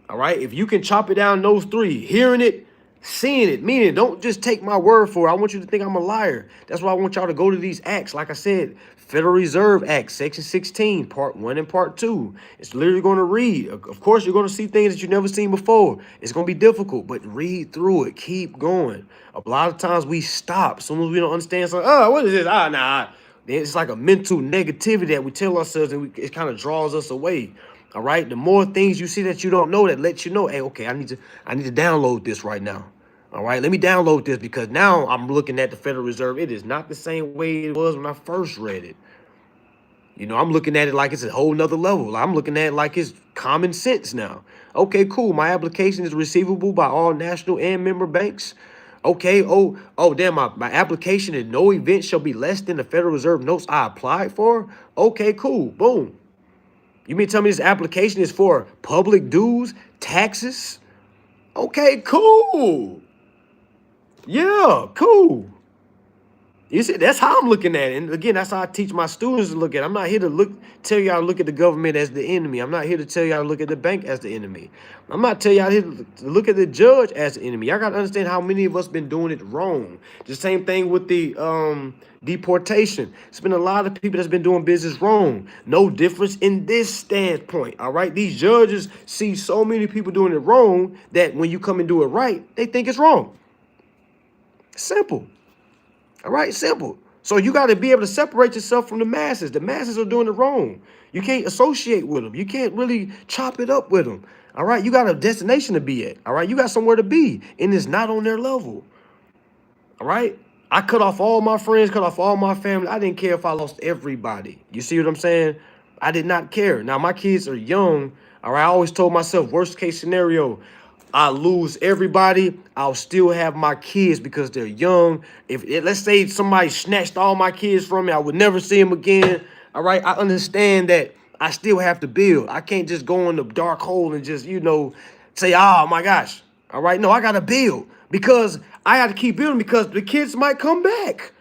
All right, if you can chop it down those three, hearing it, seeing it, meaning don't just take my word for it. I want you to think I'm a liar. That's why I want y'all to go to these acts. Like I said, Federal Reserve Act, Section 16, Part 1 and Part 2. It's literally going to read. Of course, you're going to see things that you've never seen before. It's going to be difficult, but read through it. Keep going. A lot of times we stop. As soon as we don't understand something, oh, what is this? Nah. It's like a mental negativity that we tell ourselves, and it kind of draws us away. All right. The more things you see that you don't know, that lets you know, hey, okay, I need to download this right now. All right, let me download this, because now I'm looking at the Federal Reserve. It is not the same way it was when I first read it. You know, I'm looking at it like it's a whole nother level. I'm looking at it like it's common sense now. Okay, cool. My application is receivable by all national and member banks. Okay, damn, my application in no event shall be less than the Federal Reserve notes I applied for. Okay, cool. Boom. You mean tell me this application is for public dues, taxes? Okay, cool. Yeah, cool. You see, that's how I'm looking at it. And again, that's how I teach my students to look at it. I'm not here to tell y'all to look at the government as the enemy. I'm not here to tell y'all to look at the bank as the enemy. I'm not telling y'all here to look at the judge as the enemy. Y'all got to understand how many of us been doing it wrong. The same thing with the deportation. It's been a lot of people that's been doing business wrong. No difference in this standpoint, all right? These judges see so many people doing it wrong that when you come and do it right, they think it's wrong. Simple. All right, simple. So you got to be able to separate yourself from the masses. The masses are doing it wrong. You can't associate with them. You can't really chop it up with them. All right, you got a destination to be at. All right, you got somewhere to be, and it's not on their level. All right, I cut off all my friends, cut off all my family. I didn't care if I lost everybody. You see what I'm saying? I did not care. Now, my kids are young. All right, I always told myself, worst case scenario, I lose everybody, I'll still have my kids because they're young. If let's say somebody snatched all my kids from me, I would never see them again. All right, I understand that I still have to build. I can't just go in the dark hole and just, say, oh my gosh. All right, no, I got to build, because I have to keep building, because the kids might come back.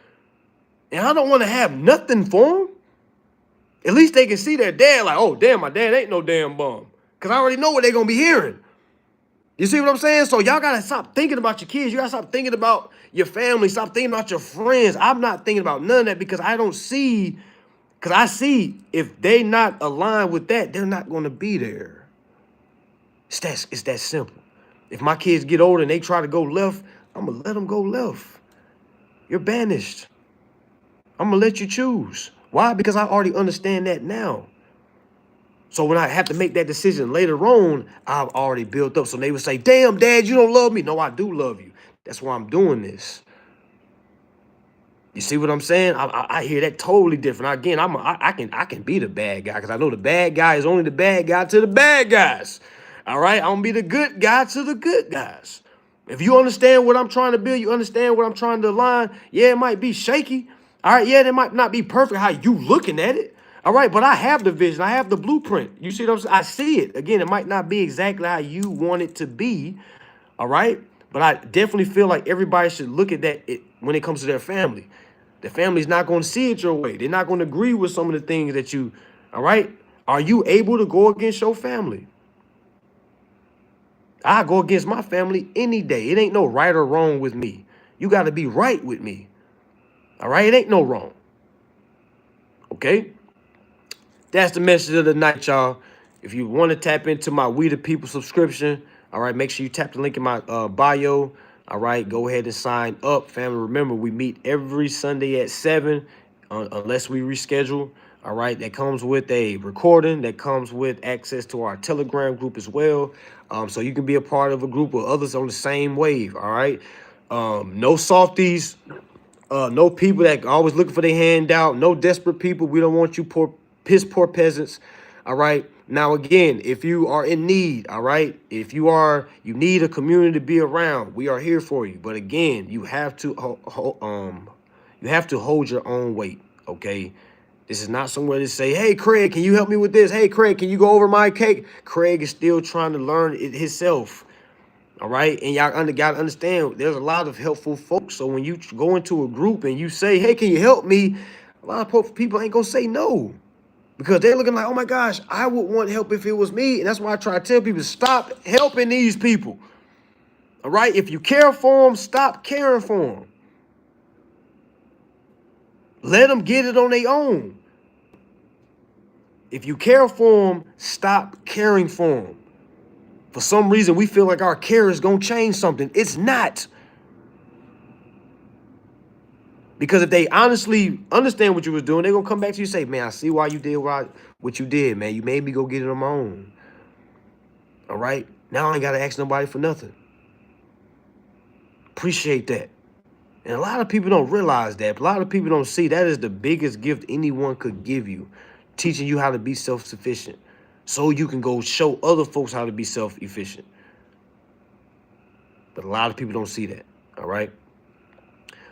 And I don't want to have nothing for them. At least they can see their dad like, oh, damn, my dad ain't no damn bum. Because I already know what they're going to be hearing. You see what I'm saying? So y'all got to stop thinking about your kids. You got to stop thinking about your family. Stop thinking about your friends. I'm not thinking about none of that, because I see if they not aligned with that, they're not going to be there. It's that simple. If my kids get older and they try to go left, I'm going to let them go left. You're banished. I'm going to let you choose. Why? Because I already understand that now. So when I have to make that decision later on, I've already built up. So they would say, damn, Dad, you don't love me. No, I do love you. That's why I'm doing this. You see what I'm saying? I hear that totally different. Again, I can be the bad guy, because I know the bad guy is only the bad guy to the bad guys. All right? I'm going to be the good guy to the good guys. If you understand what I'm trying to build, you understand what I'm trying to align, yeah, it might be shaky. All right, yeah, it might not be perfect how you looking at it. All right, but I have the vision. I have the blueprint. You see what I'm saying? I see it. Again, it might not be exactly how you want it to be. All right, but I definitely feel like everybody should look at that when it comes to their family. The family's not going to see it your way. They're not going to agree with some of the things that you, all right? Are you able to go against your family? I go against my family any day. It ain't no right or wrong with me. You got to be right with me. All right? It ain't no wrong. Okay? That's the message of the night, y'all. If you want to tap into my We the People subscription, all right, make sure you tap the link in my bio. All right, go ahead and sign up, family. Remember, we meet every Sunday at 7, unless we reschedule. All right, that comes with a recording. That comes with access to our Telegram group as well. So you can be a part of a group of others on the same wave. All right, no softies. No people that always looking for their handout. No desperate people. We don't want you piss poor peasants. All right. Now again, if you are in need, all right, if you need a community to be around, we are here for you. But again, you have to hold your own weight. Okay. This is not somewhere to say, hey, Craig, can you help me with this? Hey, Craig, can you go over my cake? Craig is still trying to learn it himself. All right. And y'all gotta understand there's a lot of helpful folks. So when you go into a group and you say, hey, can you help me? A lot of people ain't gonna say no. Because they're looking like, oh my gosh, I would want help if it was me. And that's why I try to tell people, stop helping these people. All right. If you care for them, stop caring for them. Let them get it on their own. If you care for them, stop caring for them. For some reason, we feel like our care is going to change something. It's not. Because if they honestly understand what you was doing, they're going to come back to you and say, man, I see why you did what you did, man. You made me go get it on my own. All right? Now I ain't got to ask nobody for nothing. Appreciate that. And a lot of people don't realize that. A lot of people don't see that is the biggest gift anyone could give you. Teaching you how to be self-sufficient. So you can go show other folks how to be self-efficient. But a lot of people don't see that. All right?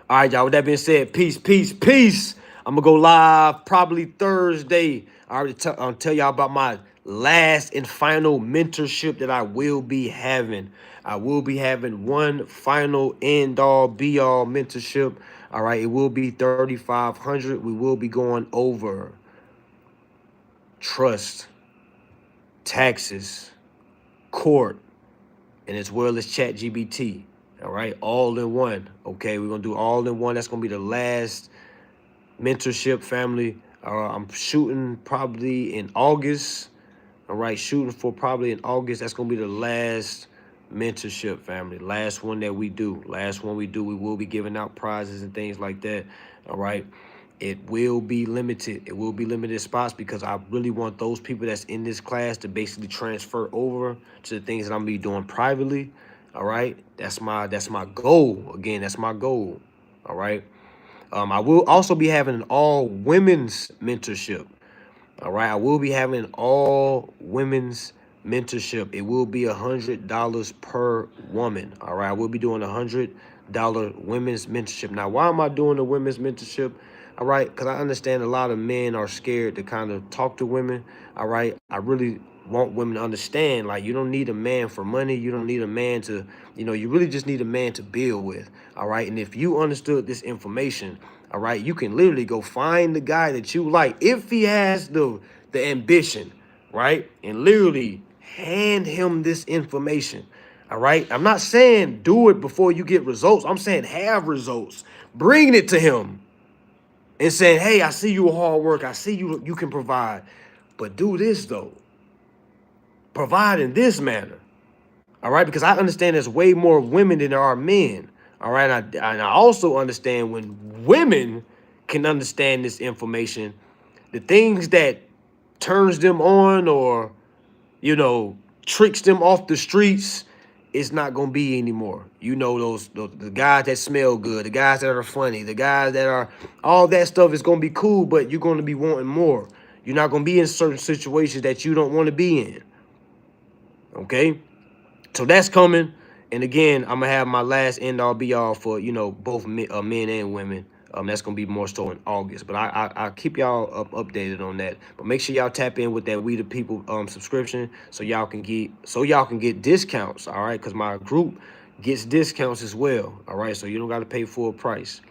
All right, y'all. With that being said, peace, peace, peace. I'm going to go live probably Thursday. I already tell y'all about my last and final mentorship that I will be having. I will be having one final end-all, be-all mentorship. All right, it will be $3,500. We will be going over trust, taxes, court, and as well as ChatGPT. All right, all in one. Okay, we're going to do all in one. That's going to be the last mentorship, family. I'm shooting probably in August. All right, shooting for probably in August. That's going to be the last mentorship, family. Last one that we do. Last one we do. We will be giving out prizes and things like that. All right. It will be limited. It will be limited spots because I really want those people that's in this class to basically transfer over to the things that I'm going to be doing privately. All right. That's my goal. Again, that's my goal. All right. I will also be having an all women's mentorship. All right. I will be having an all women's mentorship. It will be $100 per woman. All right. I will be doing $100 women's mentorship. Now, why am I doing the women's mentorship? All right. Because I understand a lot of men are scared to kind of talk to women. All right. I really want women to understand, like, you don't need a man for money. You don't need a man to, you really just need a man to build with. All right. And if you understood this information, all right, you can literally go find the guy that you like if he has the ambition, right? And literally hand him this information. All right. I'm not saying do it before you get results. I'm saying have results. Bring it to him and saying, hey, I see you a hard work. I see you can provide. But do this, though. Provide in this manner. All right. Because I understand there's way more women than there are men. All right. And I also understand when women can understand this information, the things that turns them on or, tricks them off the streets, it's not going to be anymore. The guys that smell good, the guys that are funny, the guys that are, all that stuff is going to be cool, but you're going to be wanting more. You're not going to be in certain situations that you don't want to be in. Okay? So that's coming. And again, I'm going to have my last end all be all for, both men and women. That's going to be more so in August. But I'll keep y'all updated on that. But make sure y'all tap in with that We the People subscription so y'all can get discounts, all right? Because my group gets discounts as well, all right? So you don't got to pay full price.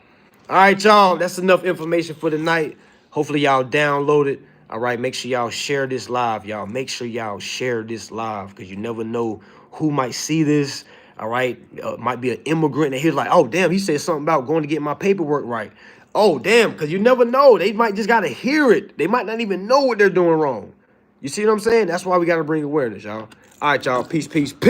All right, y'all. That's enough information for tonight. Hopefully y'all download it. All right, make sure y'all share this live, y'all. Make sure y'all share this live because you never know who might see this. All right, might be an immigrant and he's like, oh, damn, he said something about going to get my paperwork right. Oh, damn, because you never know. They might just got to hear it. They might not even know what they're doing wrong. You see what I'm saying? That's why we got to bring awareness, y'all. All right, y'all. Peace, peace, peace.